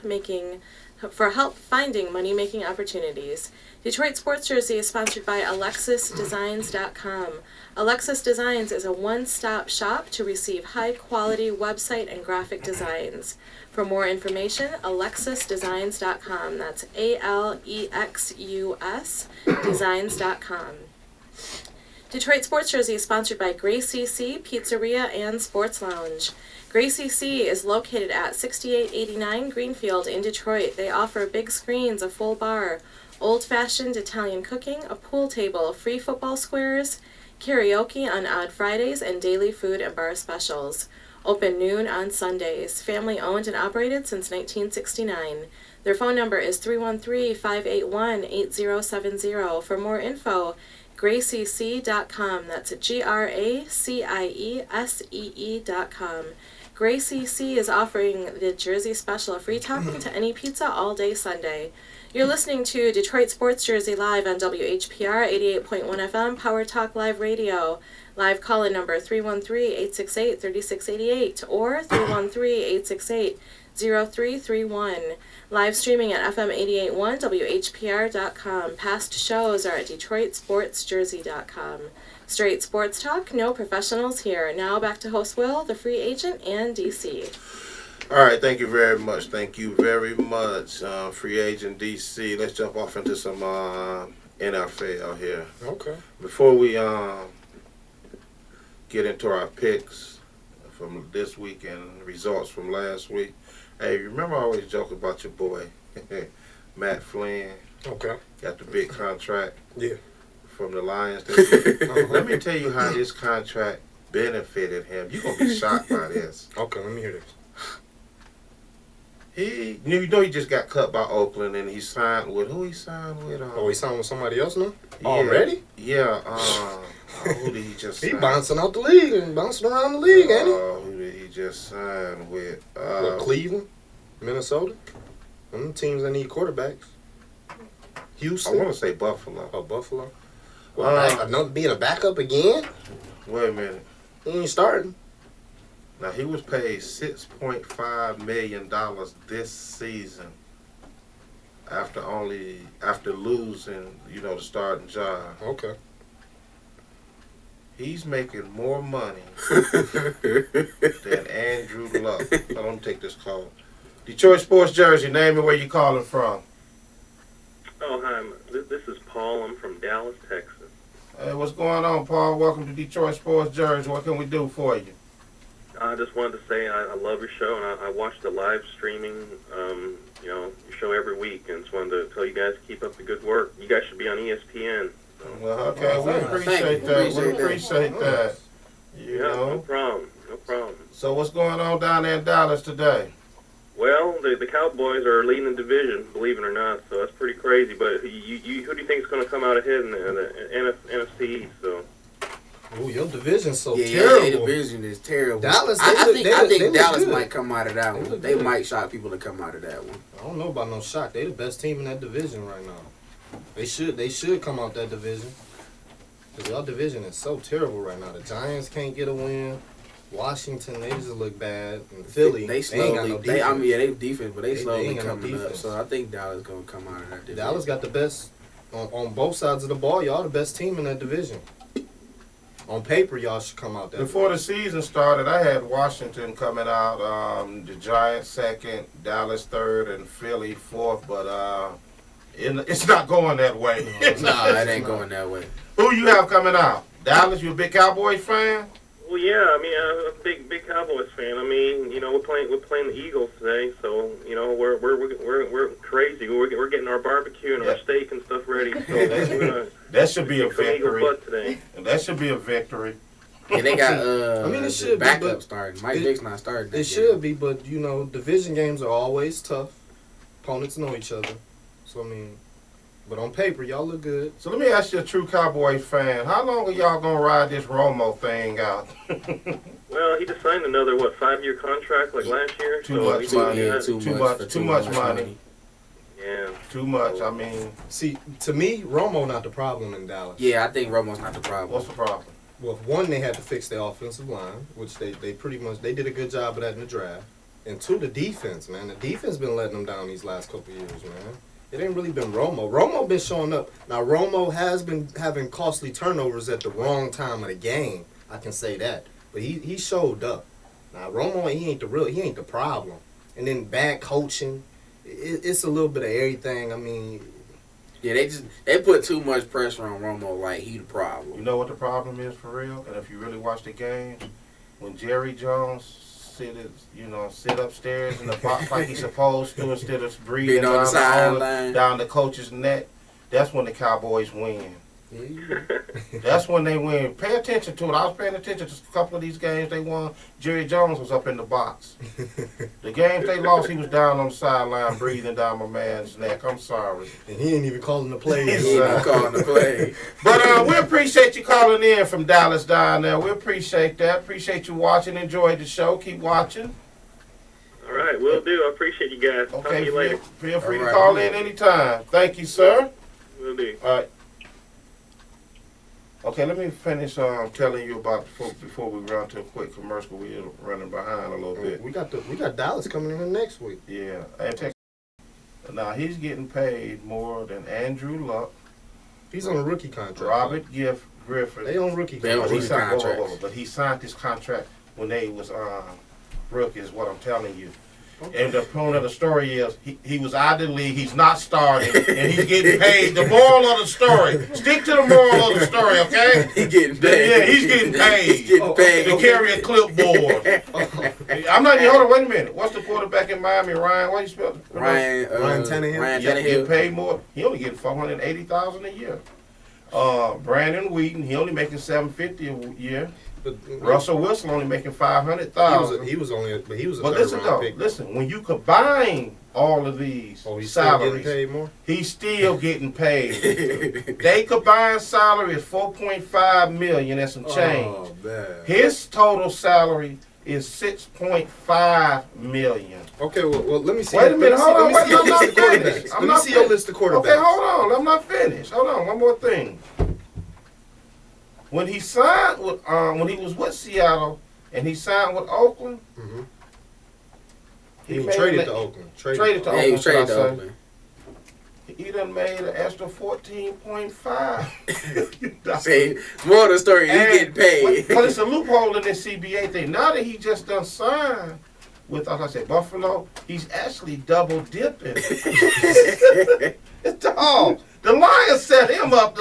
finding money-making opportunities. Detroit Sports Jersey is sponsored by AlexisDesigns.com. Alexis Designs is a one-stop shop to receive high-quality website and graphic designs. For more information, AlexisDesigns.com. That's ALEXUS Designs.com. Detroit Sports Jersey is sponsored by Gracie C Pizzeria and Sports Lounge. Gracie C is located at 6889 Greenfield in Detroit. They offer big screens, a full bar, old-fashioned Italian cooking, a pool table, free football squares, Karaoke on odd Fridays and daily food and bar specials. Open noon on Sundays. Family owned and operated since 1969. Their phone number is 313-581-8070. For more info, gracec.com. That's GRACIESEE.com. Gray CC is offering the Jersey Special, a free topping to any pizza all day Sunday. You're listening to Detroit Sports Jersey live on WHPR 88.1 FM, Power Talk Live Radio. Live call-in number 313-868-3688 or 313-868-0331. Live streaming at FM 88.1 WHPR.com. Past shows are at DetroitSportsJersey.com. Straight sports talk, no professionals here. Now back to host Will, the free agent, and DC. All right, thank you very much. Thank you very much, free agent DC. Let's jump off into some NFL here. Okay. Before we get into our picks from this week and results from last week, hey, remember I always joke about your boy, Matt Flynn? Okay. Got the big contract. Yeah. From the Lions this week. Let me tell you how this contract benefited him. You're going to be shocked by this. Okay, let me hear this. He just got cut by Oakland, and he signed with, who he signed with? He signed with somebody else now? Yeah, Already? Yeah. Who did he just sign? He bouncing out the league and bouncing around the league, ain't he? Who did he just sign with? Cleveland? Minnesota? Them teams that need quarterbacks. Houston? I want to say Buffalo. Oh, Buffalo? Well, being a backup again? Wait a minute. He ain't starting. Now, he was paid $6.5 million this season after losing, the starting job. Okay. He's making more money than Andrew Luck. Let me take this call. Detroit Sports Jersey, name me where you calling from. Oh, hi. This is Paul. I'm from Dallas, Texas. Hey, what's going on, Paul? Welcome to Detroit Sports Jersey. What can we do for you? I just wanted to say I love your show, and I watch the live streaming, your show every week, and just wanted to tell you guys to keep up the good work. You guys should be on ESPN. So. Well, okay, we appreciate that. We appreciate that. No problem. No problem. So what's going on down there in Dallas today? Well, the Cowboys are leading the division, believe it or not, so that's pretty crazy. But who do you think is going to come out ahead in the NFC East? So. Oh, your division's so terrible. Yeah, your division is terrible. Dallas, I think Dallas good. might come out of that one. They might shock people to come out of that one. I don't know about no shock. They the best team in that division right now. They should come out that division. Because your division is so terrible right now. The Giants can't get a win. Washington, they just look bad. And Philly, they ain't got no defense. They defense, but they slowly coming up. So I think Dallas gonna come out of that division. Dallas got the best on both sides of the ball. Y'all the best team in that division. On paper, y'all should come out that Before the season started, I had Washington coming out, the Giants second, Dallas third, and Philly fourth, but it's not going that way. No, it ain't going that way. Who you have coming out? Dallas, you a big Cowboys fan? Well, yeah, I mean, I'm a big Cowboys fan. I mean, we're playing the Eagles today, so we're crazy. We're getting our barbecue and our steak and stuff ready. So that should be a victory. Today. That should be a victory. Yeah, they got it should be backup starting. Mike Vick's not starting. It should be, but division games are always tough. Opponents know each other, so I mean. But on paper, y'all look good. So let me ask you, a true Cowboys fan, how long are y'all going to ride this Romo thing out? Well, he just signed another, 5-year contract like last year? Too much money. Yeah. Too much, I mean. See, to me, Romo not the problem in Dallas. Yeah, I think Romo's not the problem. What's the problem? Well, one, they had to fix their offensive line, which they pretty much, they did a good job of that in the draft. And two, the defense, man. The defense been letting them down these last couple of years, man. It ain't really been Romo. Romo been showing up. Now, Romo has been having costly turnovers at the wrong time of the game. I can say that. But he showed up. Now, Romo, he ain't the problem. And then bad coaching. It's a little bit of everything. I mean. Yeah, they put too much pressure on Romo like he the problem. You know what the problem is for real? And if you really watch the game, when Jerry Jones sit upstairs in the box like he's supposed to instead of breathing on the sideline down the coach's neck, that's when the Cowboys win. That's when they win. Pay attention to it. I was paying attention to a couple of these games they won. Jerry Jones was up in the box. The games they lost, he was down on the sideline breathing down my man's neck. I'm sorry. And he ain't even calling the play. But we appreciate you calling in from Dallas down there. We appreciate that. Appreciate you watching. Enjoyed the show. Keep watching. All right, will do. I appreciate you guys. Talk to you later. Feel free to call in anytime. Thank you, sir. Will do. All right. Okay, let me finish telling you about before we run to a quick commercial. We're running behind a little bit. We got Dallas coming in here next week. Yeah. Now he's getting paid more than Andrew Luck. He's on a rookie contract. Robert Griffin. They on rookie contracts. But he signed this contract when they was rookies. What I'm telling you. Okay. And the point of the story is he was out of the league. He's not starting, and he's getting paid. The moral of the story. Stick to the moral of the story, okay? He's getting paid. Yeah, he's getting paid. He's getting paid. To carry a clipboard. I'm not even. Hold on, wait a minute. What's the quarterback in Miami? Ryan? What you spell? Ryan Tannehill. Ryan Tannehill. He get paid more. He only getting $480,000 a year. Brandon Wheaton, he only making $750 a year. But Russell Wilson only making $500,000. He was a But third round pick. listen. When you combine all of these he's salaries, still getting paid more? He's still getting paid. They combined salary is $4.5 million and some change. Oh, man. His total salary is $6.5 million. Okay, well, let me see. Wait a minute, hold on. Let me see your list of quarterbacks. Okay, hold on. I'm not finished. Hold on. One more thing. When he signed with, when he was with Seattle and he signed with Oakland, he traded to Oakland. Traded to Yeah, Oakland. he was traded to Oakland. He done made an extra 14.5. See, more of the story, he getting paid. But it's a loophole in this CBA thing. Now that he just done signed with, like I said, Buffalo, he's actually double dipping. Dog, the Lions set him up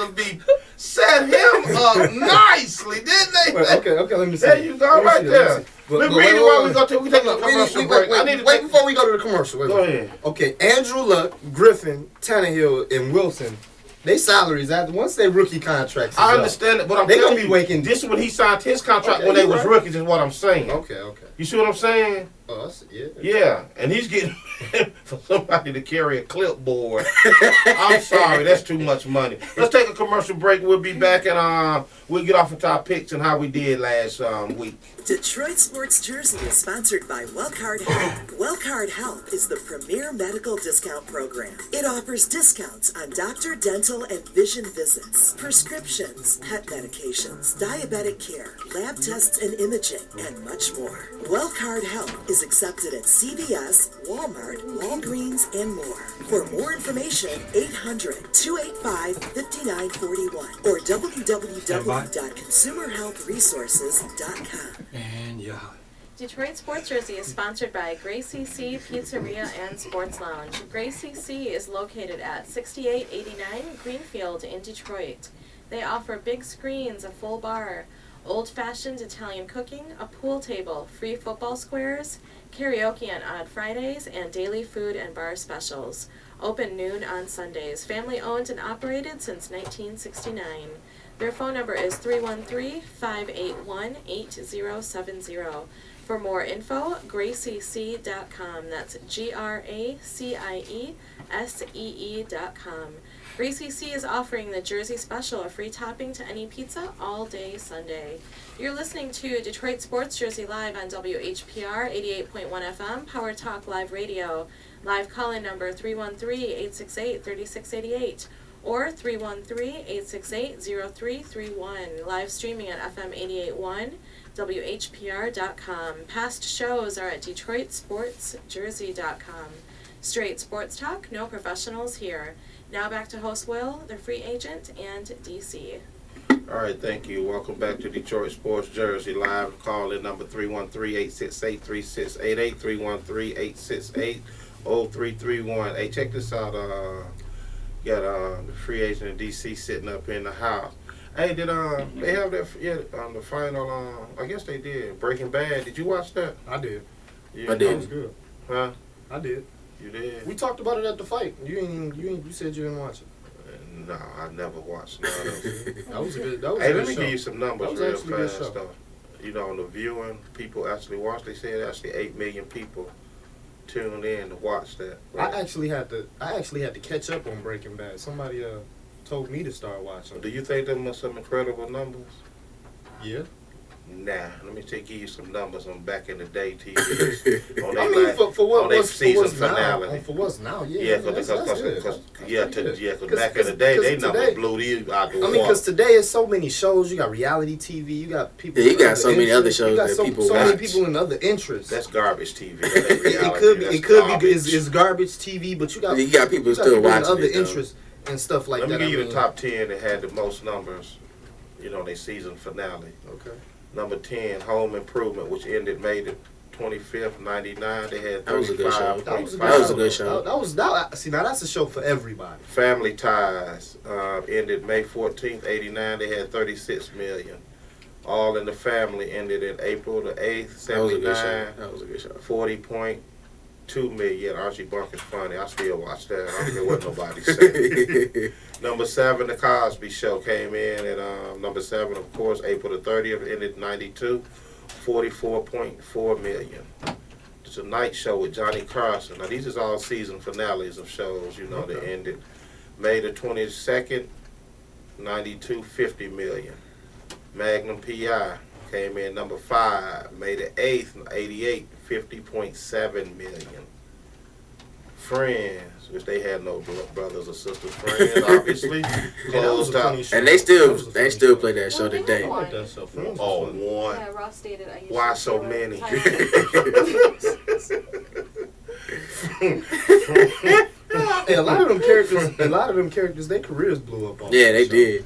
nicely, didn't they? Well, okay, let me see. There you go, right there. We take a commercial break. Wait before we go to the commercial. Go ahead. Okay, Andrew Luck, Griffin, Tannehill, and Wilson. They salaries once they rookie contracts. I understand it, but I'm telling you, this is when he signed his contract when they was rookies. Is what I'm saying. Okay. You see what I'm saying? Yeah. Yeah, and he's getting for somebody to carry a clipboard. I'm sorry, that's too much money. Let's take a commercial break. We'll be back and we'll get off into our picks and how we did last week. Detroit Sports Jersey is sponsored by Wellcard Health. Wellcard Health is the premier medical discount program. It offers discounts on doctor, dental, and vision visits, prescriptions, pet medications, diabetic care, lab tests and imaging, and much more. Wellcard Health is accepted at CVS, Walmart, Walgreens, and more. For more information, 800-285-5941 or www.consumerhealthresources.com. And yeah. Detroit Sports Jersey is sponsored by Gracie C Pizzeria and Sports Lounge. Gracie C is located at 6889 Greenfield in Detroit. They offer big screens, a full bar, old-fashioned Italian cooking, a pool table, free football squares, karaoke on odd Fridays, and daily food and bar specials. Open noon on Sundays. Family owned and operated since 1969. Their phone number is 313-581-8070. For more info, graciec.com. That's GRACIESEE.com. Gracie C is offering the Jersey Special, a free topping to any pizza all day Sunday. You're listening to Detroit Sports Jersey Live on WHPR 88.1 FM, Power Talk Live Radio. Live call-in number 313-868-3688 or 313-868-0331. Live streaming at FM 88.1, WHPR.com. Past shows are at DetroitSportsJersey.com. Straight sports talk, no professionals here. Now back to host Will, the free agent, and DC. All right, thank you. Welcome back to Detroit Sports Jersey Live. Call in number 313-868-3688, 313-868-0331. Hey, check this out. Got the free agent in DC sitting up in the house. Hey, did they have that the final? I guess they did. Breaking Bad. Did you watch that? I did. Yeah, I did. That was good. Huh? I did. You did. We talked about it at the fight. You said you didn't watch it. No, I never watched none of it. That was a good. That was Hey, a let good me show. give you some That numbers was real actually a good fast, show. though. You know, on the viewing, people actually watch. They said actually 8 million people tuned in to watch that. I actually had to catch up on Breaking Bad. Somebody told me to start watching. Do you think them are some incredible numbers? Yeah. Nah, let me give you some numbers on back in the day TV. On I they mean, like- for what on they was season now, finale. for what's now, yeah. Yeah, that's good. That's pretty good. because back in the day, they numbers blew these out the I water. mean, because today it's so many shows. You got reality TV. You got people. Yeah, you with got other so many other interests, you shows got that so, people so many watch. people in other interests. That's garbage TV. That ain't it reality. could be. That's It could be. garbage. It's garbage TV, but you got people you got still people in watching other it, though. interests and stuff like Let that. me give you I the mean, top 10 that had the most numbers. You know, they season finale. Okay. Number 10, Home Improvement, which ended May the 25th, 99. They had That was a good show. 35.5. That was a good show. That was see, now that's a show for everybody. Family Ties ended May 14th, 89. They had 36 million. All in the Family ended in April the 8th, 79. That was a good show. 40.2 million. Archie Bunker's funny. I still watch that. I don't care what nobody says. Number 7, The Cosby Show came in at number 7, of course, April the 30th, ended 92, 44.4 million. The Tonight Show with Johnny Carson. Now, these is all season finales of shows, you know, that ended. May the 22nd, 92, 50 million. Magnum P.I. came in number 5, May the 8th, 88, 50.7 million. Friends, which they had no brothers or sisters. Friends, obviously, closed out. And they still play that show today. I like that show. Friends Oh, was funny. one. Yeah, Ross stated I used Why to so do it. many? Hey, a lot of them characters, their careers blew up on. Yeah, they that show. did.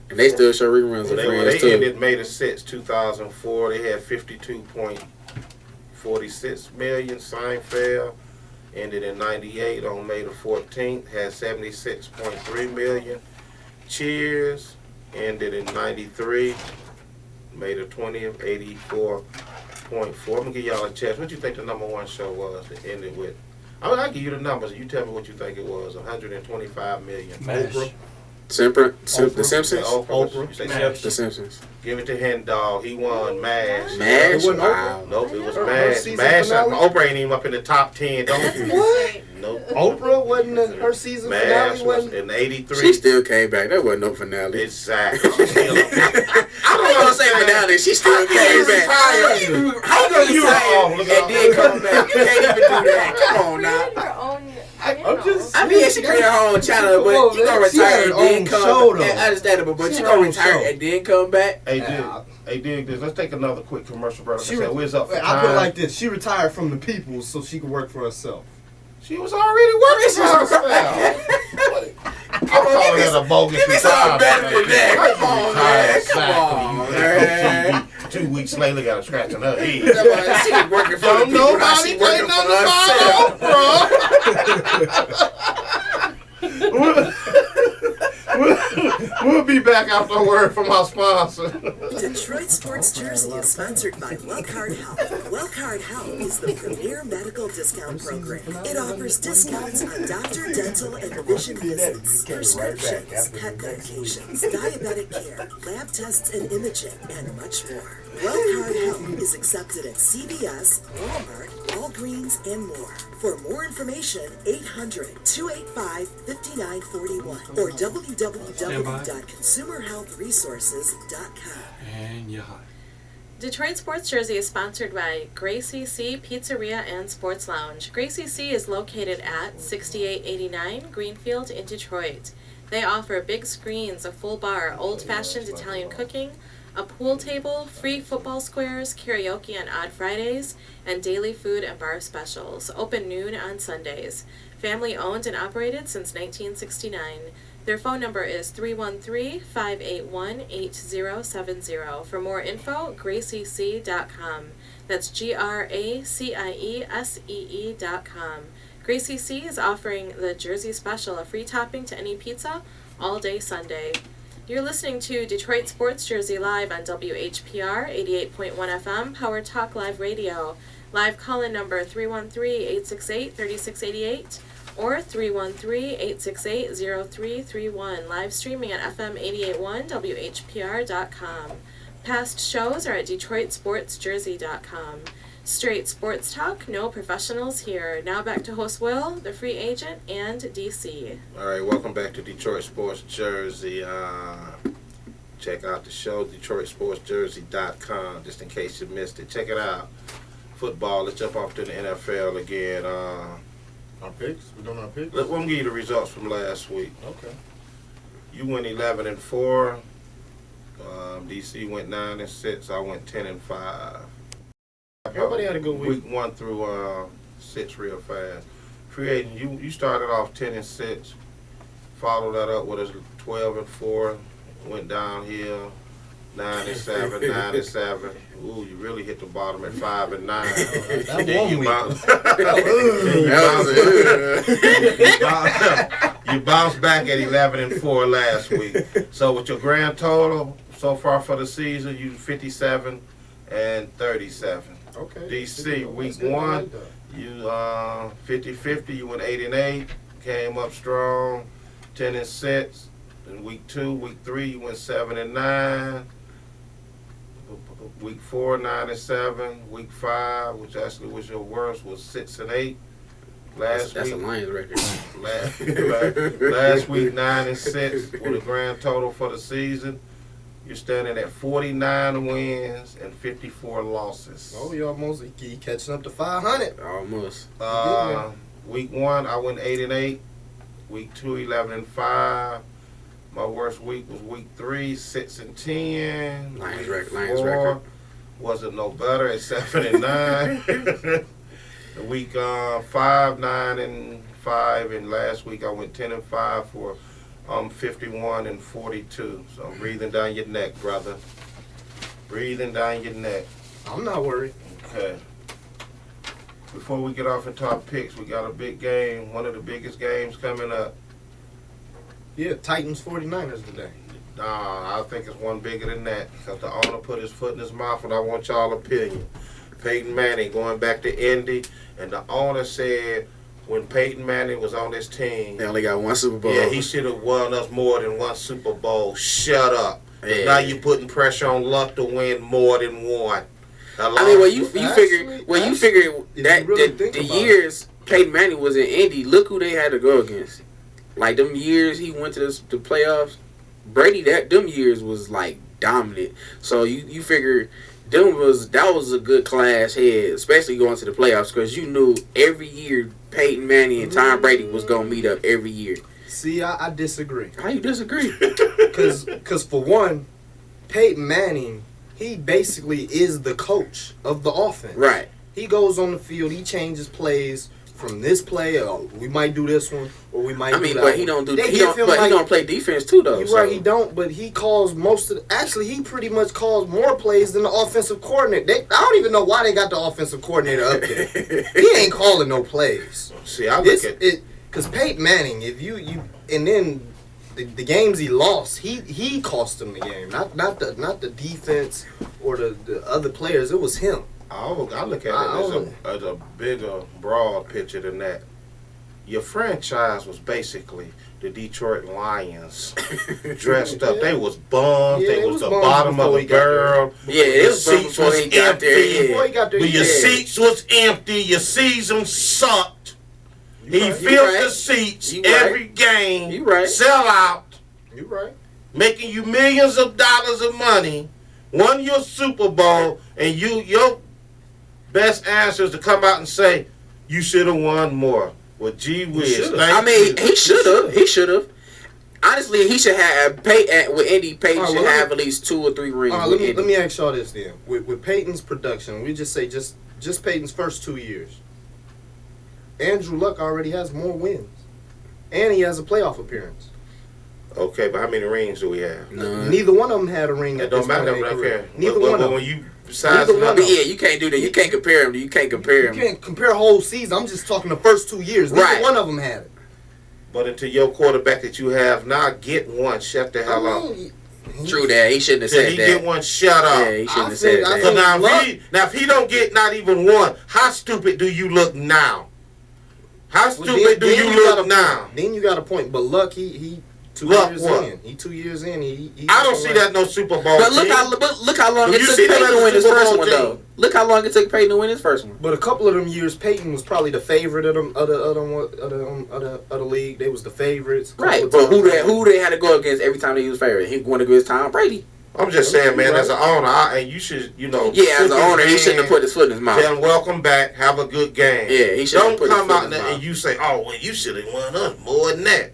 And they still show reruns of Friends, They too. ended May the 6th, 2004. They had 52.46 million. Seinfeld ended in 98 on May the 14th, had 76.3 million. Cheers ended in 93, May the 20th, 84.4. I'm gonna give y'all a chance. What you think the number 1 show was that ended with? I'll give you the numbers. You tell me what you think it was. 125 million. Oprah. The Oprah. Simpsons? Oprah. You say MASH. The Simpsons. Give it to Hen Dog. He won MASH. MASH? wasn't Wow. Nope, it was Her MASH. season MASH. finale? Oprah ain't even up in the top 10. Don't. What? Nope. Oprah wasn't her season MASH finale. was Wasn't in 83. She still came back. That wasn't no finale. Exactly. She's still up there. I don't want to say finale. She still came back. How you gonna You retire wrong. and Look out. then come back? You can't even do that. Come on now. Created her own I'm channel. just. I mean, she created her own channel, but Well, you gonna she had retire her and then own come show, back. though. Yeah, understandable, but She you had gonna her own retire show. and then come back? Hey, Yeah. dig this. Let's take another quick commercial, brother. She She was up for I time. put it like this: she retired from the people so she could work for herself. She was already working for herself. I'm calling that a bogus Give me something retirement. better than that. Come on, man. Come on, man. 2 weeks later, got a scratch on her head. She was working for the Don't people. Now nobody she say working nothing for herself. We'll be back after a word from our sponsor. Detroit Sports Jersey is sponsored by Wellcard Health. Wellcard Health is the premier medical discount program. It offers discounts on doctor, dental, and vision visits, prescriptions, pet medications, diabetic care, lab tests and imaging, and much more. Wellcard Health is accepted at CVS, Walmart, Walgreens, and more. For more information, 800-285-5941 or www.consumerhealthresources.com. And you're hot. Detroit Sports Jersey is sponsored by Gracie C Pizzeria and Sports Lounge. Gracie C is located at 6889 Greenfield in Detroit. They offer big screens, a full bar, old-fashioned Italian cooking, a pool table, free football squares, karaoke on odd Fridays, and daily food and bar specials. Open noon on Sundays. Family owned and operated since 1969. Their phone number is 313-581-8070. For more info, graciec.com. That's GRACIESEE.com. Gracie C is offering the Jersey Special, a free topping to any pizza, all day Sunday. You're listening to Detroit Sports Jersey live on WHPR 88.1 FM, Power Talk Live Radio. Live call-in number 313-868-3688 or 313-868-0331. Live streaming at FM 88.1 WHPR.com. Past shows are at DetroitSportsJersey.com. Straight sports talk, no professionals here. Now back to host Will, the free agent, and DC. All right, welcome back to Detroit Sports Jersey. Check out the show, DetroitSportsJersey.com, just in case you missed it. Check it out. Football, let's jump off to the NFL again. Our picks? We're doing our picks? Let me give you the results from last week. Okay. You went 11-4. DC went 9-6. I went 10-5. Everybody had a good week. Week 1 through 6 real fast. Free agent, you started off 10-6. Followed that up with a 12-4. Went downhill. 9-7, 9-7. Ooh, you really hit the bottom at 5-9. That You bounced back at 11-4 last week. So with your grand total so far for the season, you 57 and 37. Okay. DC week 1, you 50-50. You went 8-8. Came up strong, 10-6. In week 2, week 3, you went 7-9. Week 4, 9-7. Week 5, which actually was your worst, was 6-8. That's a Lions record. Last week, 9-6 with a grand total for the season. You're standing at 49 wins and 54 losses. Oh, you catching up to 500. Almost. Week 1, I went 8-8. Week 2, 11-5. My worst week was week 3, 6-10. Lions record. Wasn't no better at 7-9. Week 5, 9-5, and last week I went 10-5 for 51 and 42. So I'm breathing down your neck, brother. Breathing down your neck. I'm not worried. Okay. Before we get off into our picks, we got a big game. One of the biggest games coming up. Yeah, Titans 49ers today. Nah, I think it's one bigger than that. Because the owner put his foot in his mouth, and I want y'all opinion. Peyton Manning going back to Indy, and the owner said when Peyton Manning was on this team, they only got 1 Super Bowl. Yeah, he should have won us more than 1 Super Bowl. Shut up. Yeah. Now you putting pressure on Luck to win more than 1. I mean, when you figure that the years Peyton Manning was in Indy, look who they had to go against. Like them years he went to the playoffs, Brady them years was like dominant. So you figure that was a good class head, especially going to the playoffs, because you knew every year Peyton Manning and Tom Brady was gonna meet up every year. See, I disagree. How you disagree? Because for one, Peyton Manning, he basically is the coach of the offense. Right. He goes on the field, he changes plays from this play, or we might do this one, or we might do that but he one. don't he don't play defense too, though. You're right, he don't, but he calls he pretty much calls more plays than the offensive coordinator. I don't even know why they got the offensive coordinator up there. He ain't calling no plays. See, I look at it, because Peyton Manning, if you and then the games he lost, he cost him the game, not the defense or the other players. It was him. I look at it as a bigger, broad picture than that. Your franchise was basically the Detroit Lions dressed up. They was bummed. Yeah, they was the bummed bottom of the barrel. Yeah, it was seats was empty. Your seats was empty. Your season sucked. He filled the seats every game. You right. Sell out. You right. Making you millions of dollars of money. Won your Super Bowl, and your best answer is to come out and say you should have won more. Well, gee whiz. I mean, he should have. He should have. Honestly, he should have with Indy. Peyton should have at least 2 or 3 rings. All right, let me ask y'all this then. With Peyton's production, we just say just Peyton's first 2 years. Andrew Luck already has more wins, and he has a playoff appearance. Okay, but how many rings do we have? None. Neither one of them had a ring. It don't matter. Neither one of them. When you besides yeah, you can't do that. You can't compare them. You can't compare them. You can't compare whole season. I'm just talking the first 2 years. Neither one of them had it. But until your quarterback that you have now get one, shut the hell up. True that. He shouldn't have said that. He get one, shut up. Yeah, he shouldn't have said that. So now if he don't get not even one, how stupid do you look now? How stupid do you look now? Then you got a point. But Luck, he 2 Luck years what? in. He 2 years in. I don't see that no Super Bowl. But look how long it took Peyton to win his first one, though. Look how long it took Peyton to win his first one. But a couple of them years, Peyton was probably the favorite of the league. They was the favorites. Right, but who they had to go against every time they was favorite? He won against Tom Brady. I'm just saying, man, as an owner, and you should, Yeah, as an owner, he shouldn't have put his foot in his mouth. Tell him, welcome back, have a good game. Yeah, he should have put his foot in his mouth. Don't come out there and you say, oh, well, you should have won us more than that.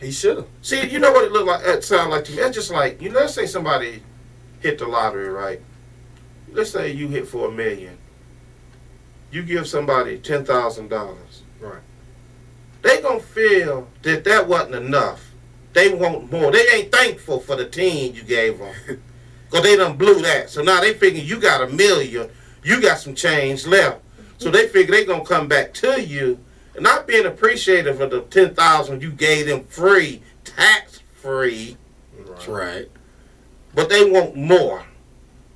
He should have. See, you know what it looked like? It sounded like to me. That's just like, let's say somebody hit the lottery, right? Let's say you hit for $1 million. You give somebody $10,000. Right. They gonna feel that wasn't enough. They want more. They ain't thankful for the team you gave them. Because they done blew that. So now they figure you got $1 million. You got some change left. So they figure they going to come back to you and not being appreciative of the $10,000 you gave them free, tax-free. Right. But they want more.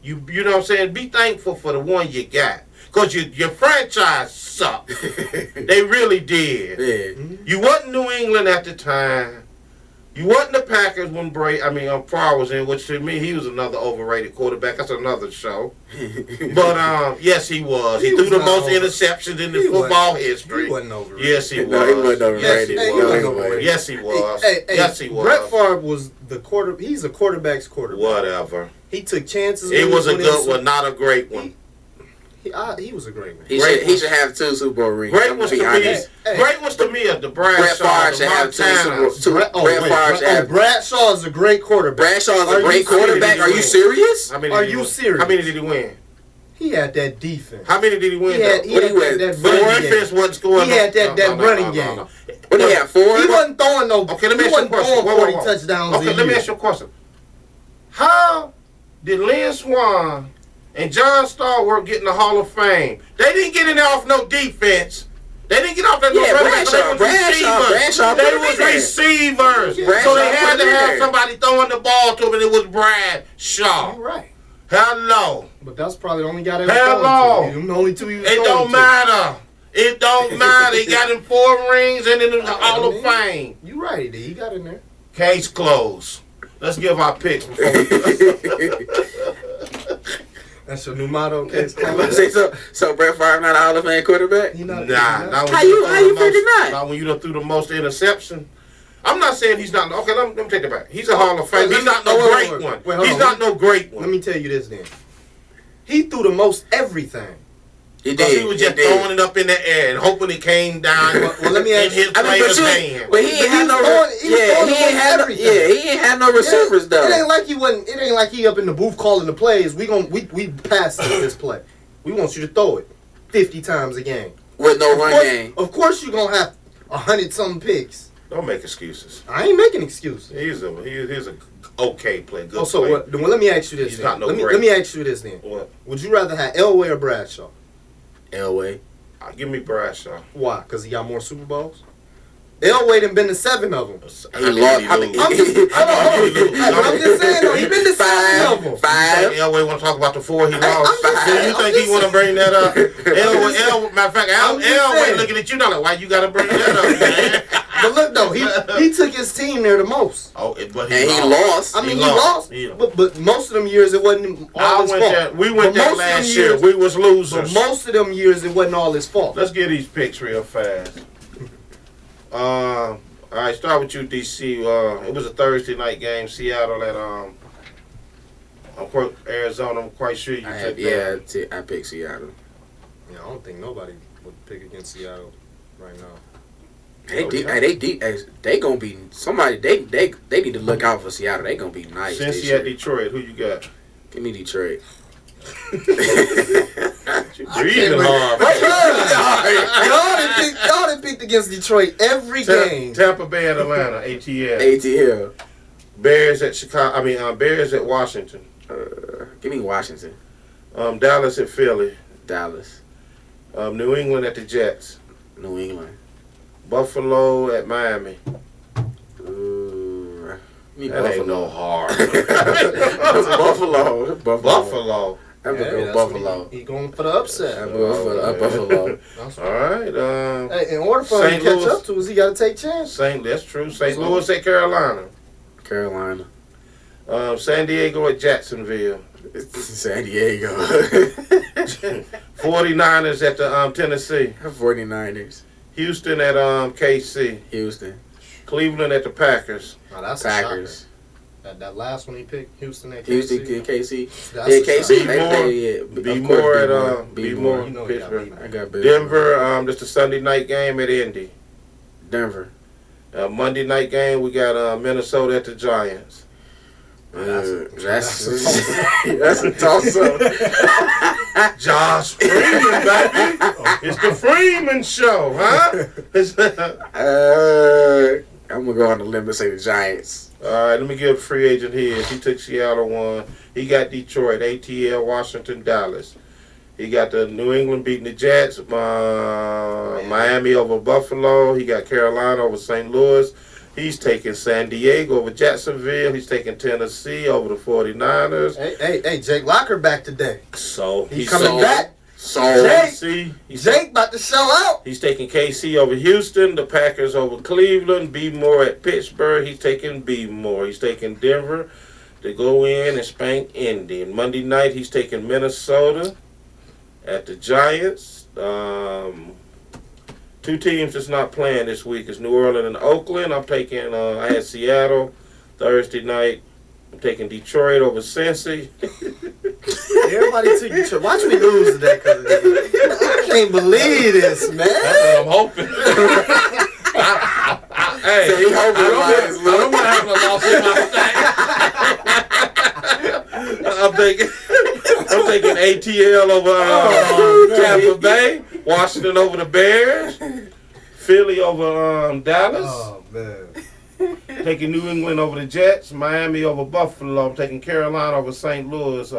You know what I'm saying? Be thankful for the one you got. Because your franchise sucked. They really did. Yeah. You wasn't New England at the time. You wasn't the Packers when Favre was in, which to me, he was another overrated quarterback. That's another show. But, yes, he was. He threw the most interceptions in the football history. He wasn't overrated. Yes, he was. No, he wasn't overrated. Yes, he was. Yes, he was. Brett Favre was the quarterback. He's a quarterback's quarterback. Whatever. He took chances. It was a good one, not a great one. He was a great one. He should have 2 Super Bowl rings. Great ones to me. Great ones to me are the Bradshaw, the Montana. Bradshaw is a great quarterback. Bradshaw is a great quarterback. Are you serious? Are you serious? How many did he win? He had that defense. How many did he win? He had that defense wasn't scoring. He had that running game. What he had, 4? He wasn't throwing no. Okay, let me ask you a question. 40 touchdowns. Okay, let me ask you a question. How did Lynn Swann and John Stallworth get in the Hall of Fame? They didn't get in there off no defense. They didn't get off that Bradshaw. They was receivers. So they had to have somebody throwing the ball to them, and it was Bradshaw. You're right. Hello. But that's probably the only guy that was throwing to. The only 2 he was It don't matter. It don't matter. He got him 4 rings and in the Hall of Fame. You right, he got in there. Case closed. Let's give our picks before we That's your new motto, case So Brett Favre not a Hall of Fame quarterback? Nah. How you figure not? Not when you done threw the most interception. I'm not saying he's not. Okay, let me take it back. He's a Hall of Fame. He's not no great one. He's not no great one. Let me tell you this then. He threw the most everything. He did. He was just throwing it up in the air and hoping it came down in his player's hand. But he ain't had no. He ain't had no receivers though. It ain't like he wasn't. It ain't like he up in the booth calling the plays. We pass this play. We want you to throw it 50 times a game with no run game. Of course, you're gonna have 100-something picks. Don't make excuses. I ain't making excuses. He's a okay play. Good. So play. Let me ask you this. He's not no let great. me ask you this then. What? Would you rather have Elway or Bradshaw? Elway. Give me Bradshaw. Why? Because he got more Super Bowls? Elway done been to 7 of them. He lost. I'm just saying, though, he been to 7 of them. 5. Elway want to talk about the 4 he lost. So you think he want to bring that up? Elway, matter of fact, Elway looking at you now like, why you got to bring that up, man? But look though, he took his team there the most. Oh, but he lost. I mean, he lost. But most of them years it wasn't all his fault. We went there last year. We was losers. But most of them years it wasn't all his fault. Let's get these picks real fast. All right, start with you, DC. It was a Thursday night game. Seattle at Arizona. I'm quite sure you took that. I picked Seattle. Yeah, I don't think nobody would pick against Seattle right now. They gonna be somebody. They need to look out for Seattle. They gonna be nice. Since you at Detroit, who you got? Give me Detroit. Breathing hard. Y'all done picked against Detroit every game. Tampa Bay at Atlanta. ATL. ATL. Bears at Chicago. Bears at Washington. Give me Washington. Dallas at Philly. Dallas. New England at the Jets. New England. Buffalo at Miami. That ain't no hard. Buffalo. I'm gonna go Buffalo. He going for the upset. I'm going for the Buffalo. All right. Hey, in order for him to catch up to us, he got to take chances. That's true. St. Louis at Carolina. Carolina. San Diego at Jacksonville. San Diego. 49ers at the Tennessee. 49ers. Houston at KC. Houston. Cleveland at the Packers. Oh, that's Packers. That last one he picked, Houston at KC. Houston at KC. KC. Be more at Be more Pittsburgh. I got Denver. Just a Sunday night game at Indy. Denver. Monday night game we got Minnesota at the Giants. That's a toss-up. Josh Freeman, baby. It's the Freeman show, huh? I'm going to go on the limb and say the Giants. All right, let me give a free agent his. He took Seattle one. He got Detroit, ATL, Washington, Dallas. He got the New England beating the Jets, Miami over Buffalo. He got Carolina over St. Louis. He's taking San Diego over Jacksonville. He's taking Tennessee over the 49ers. Hey, Jake Locker back today. So he's coming back. Jake about to show out. He's taking KC over Houston, the Packers over Cleveland, B. Moore at Pittsburgh. He's taking B. Moore. He's taking Denver to go in and spank Indy. And Monday night, he's taking Minnesota at the Giants. Two teams that's not playing this week is New Orleans and Oakland. I'm taking, I had Seattle Thursday night. I'm taking Detroit over Cincy. Everybody took Detroit. Watch me lose today because I can't believe this, man. That's what I'm hoping. Hey, so he hoping I don't want to have no loss in my stack. I'm taking ATL over Tampa Bay, Washington over the Bears, Philly over Dallas. Oh, man. Taking New England over the Jets, Miami over Buffalo. I'm taking Carolina over St. Louis,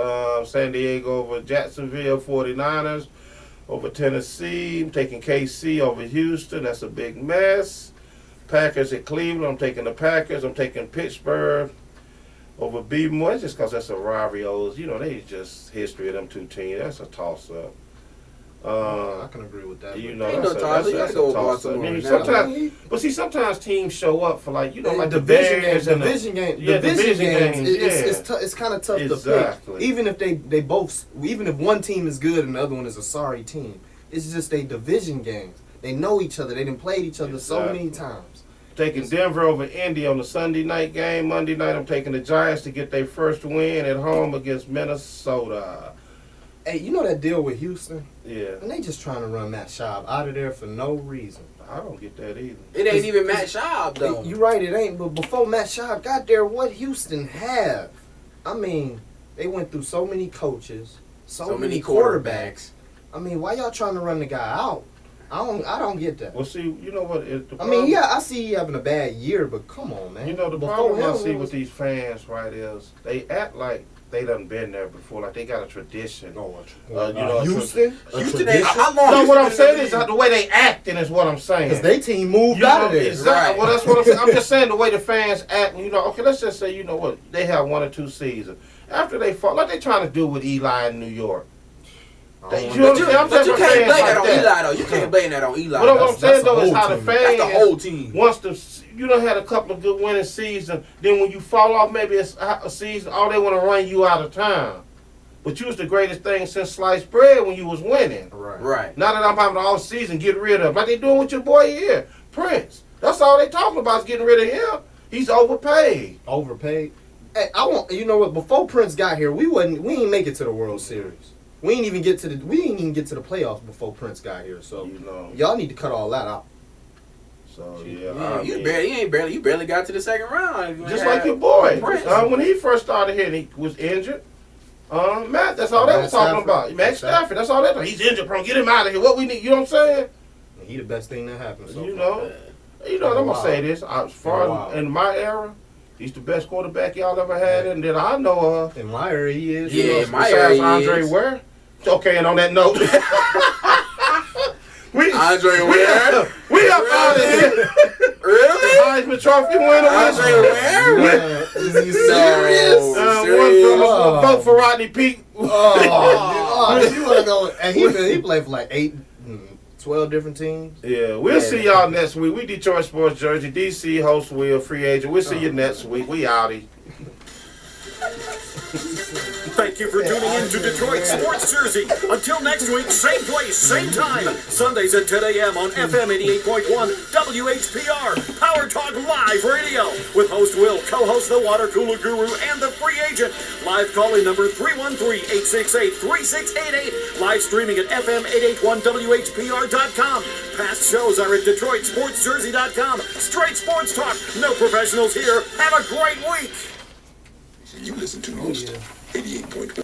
San Diego over Jacksonville, 49ers over Tennessee. I'm taking KC over Houston. That's a big mess. Packers at Cleveland. I'm taking the Packers. I'm taking Pittsburgh over B-More. Just because that's a rivalry. You know, they just history of them two teams. That's a toss-up. I can agree with that. You know, that's a toss-up. But see, sometimes teams show up for like division games. Division games. It's kind of tough to pick. Even if one team is good and the other one is a sorry team, it's just they division games. They know each other. They done played each other so many times. Taking Denver over Indy on the Sunday night game. Monday night, I'm taking the Giants to get their first win at home against Minnesota. Hey, you know that deal with Houston? Yeah. And they just trying to run Matt Schaub out of there for no reason. I don't get that either. It ain't even Matt Schaub, though. You're right, it ain't. But before Matt Schaub got there, what Houston have? I mean, they went through so many coaches, so many quarterbacks. I mean, why y'all trying to run the guy out? I don't get that. Well, see, you know what? I see he having a bad year, but come on, man. You know, the problem I see with these fans, right, is they act like they done been there before, like they got a tradition. Houston? Houston no, what I'm saying is the way they acting is what I'm saying. Because they team moved out of there. Exactly. Right. Well, that's what I'm saying. I'm just saying the way the fans act. Okay, let's just say, you know what, they have 1 or 2 seasons. After they fall, like they trying to do with Eli in New York. But you can't blame that on Eli, though. You can't blame that on Eli. But what I'm saying, though, is how the fans, that's the whole team. Once you done had a couple of good winning seasons, then when you fall off maybe it's a season, all they want to run you out of town. But you was the greatest thing since sliced bread when you was winning. Right. Now that I'm having all season, get rid of him. Like they doing with your boy here, Prince. That's all they talking about is getting rid of him. He's overpaid. Overpaid? Hey, you know what? Before Prince got here, we ain't make it to the World Series. We ain't even get to the playoffs before Prince got here. So y'all need to cut all that out. So you barely got to the second round. Just like your boy. When he first started here and he was injured. Matt, that's all they was talking about. Matt Stafford, that's all they talking. He's injured, bro. Get him out of here. What we need, you know what I'm saying? He the best thing that happened. You know, I'm gonna say this. As far as in my era, he's the best quarterback y'all ever had, and that I know of. In my era, he is. Yeah, in my era, he Andre is. Ware. Okay, and on that note, Andre Ware. We up out of here. Really? Heisman Trophy winner. I say, where? Is he serious? One vote for Rodney Peake. You want to know? And he played for like 12 different teams. Yeah, we'll see y'all next week. We Detroit Sports Jersey, DC host Will, free agent. We'll see you next week. We outie. Thank you for tuning in to Detroit Sports Jersey. Until next week, same place, same time. Sundays at 10 a.m. on FM 88.1 WHPR. Power Talk Live Radio. With host Will, co-host the Water Cooler Guru, and the free agent. Live calling number 313-868-3688. Live streaming at FM881WHPR.com. Past shows are at DetroitSportsJersey.com. Straight sports talk. No professionals here. Have a great week. You listen to most 88.1.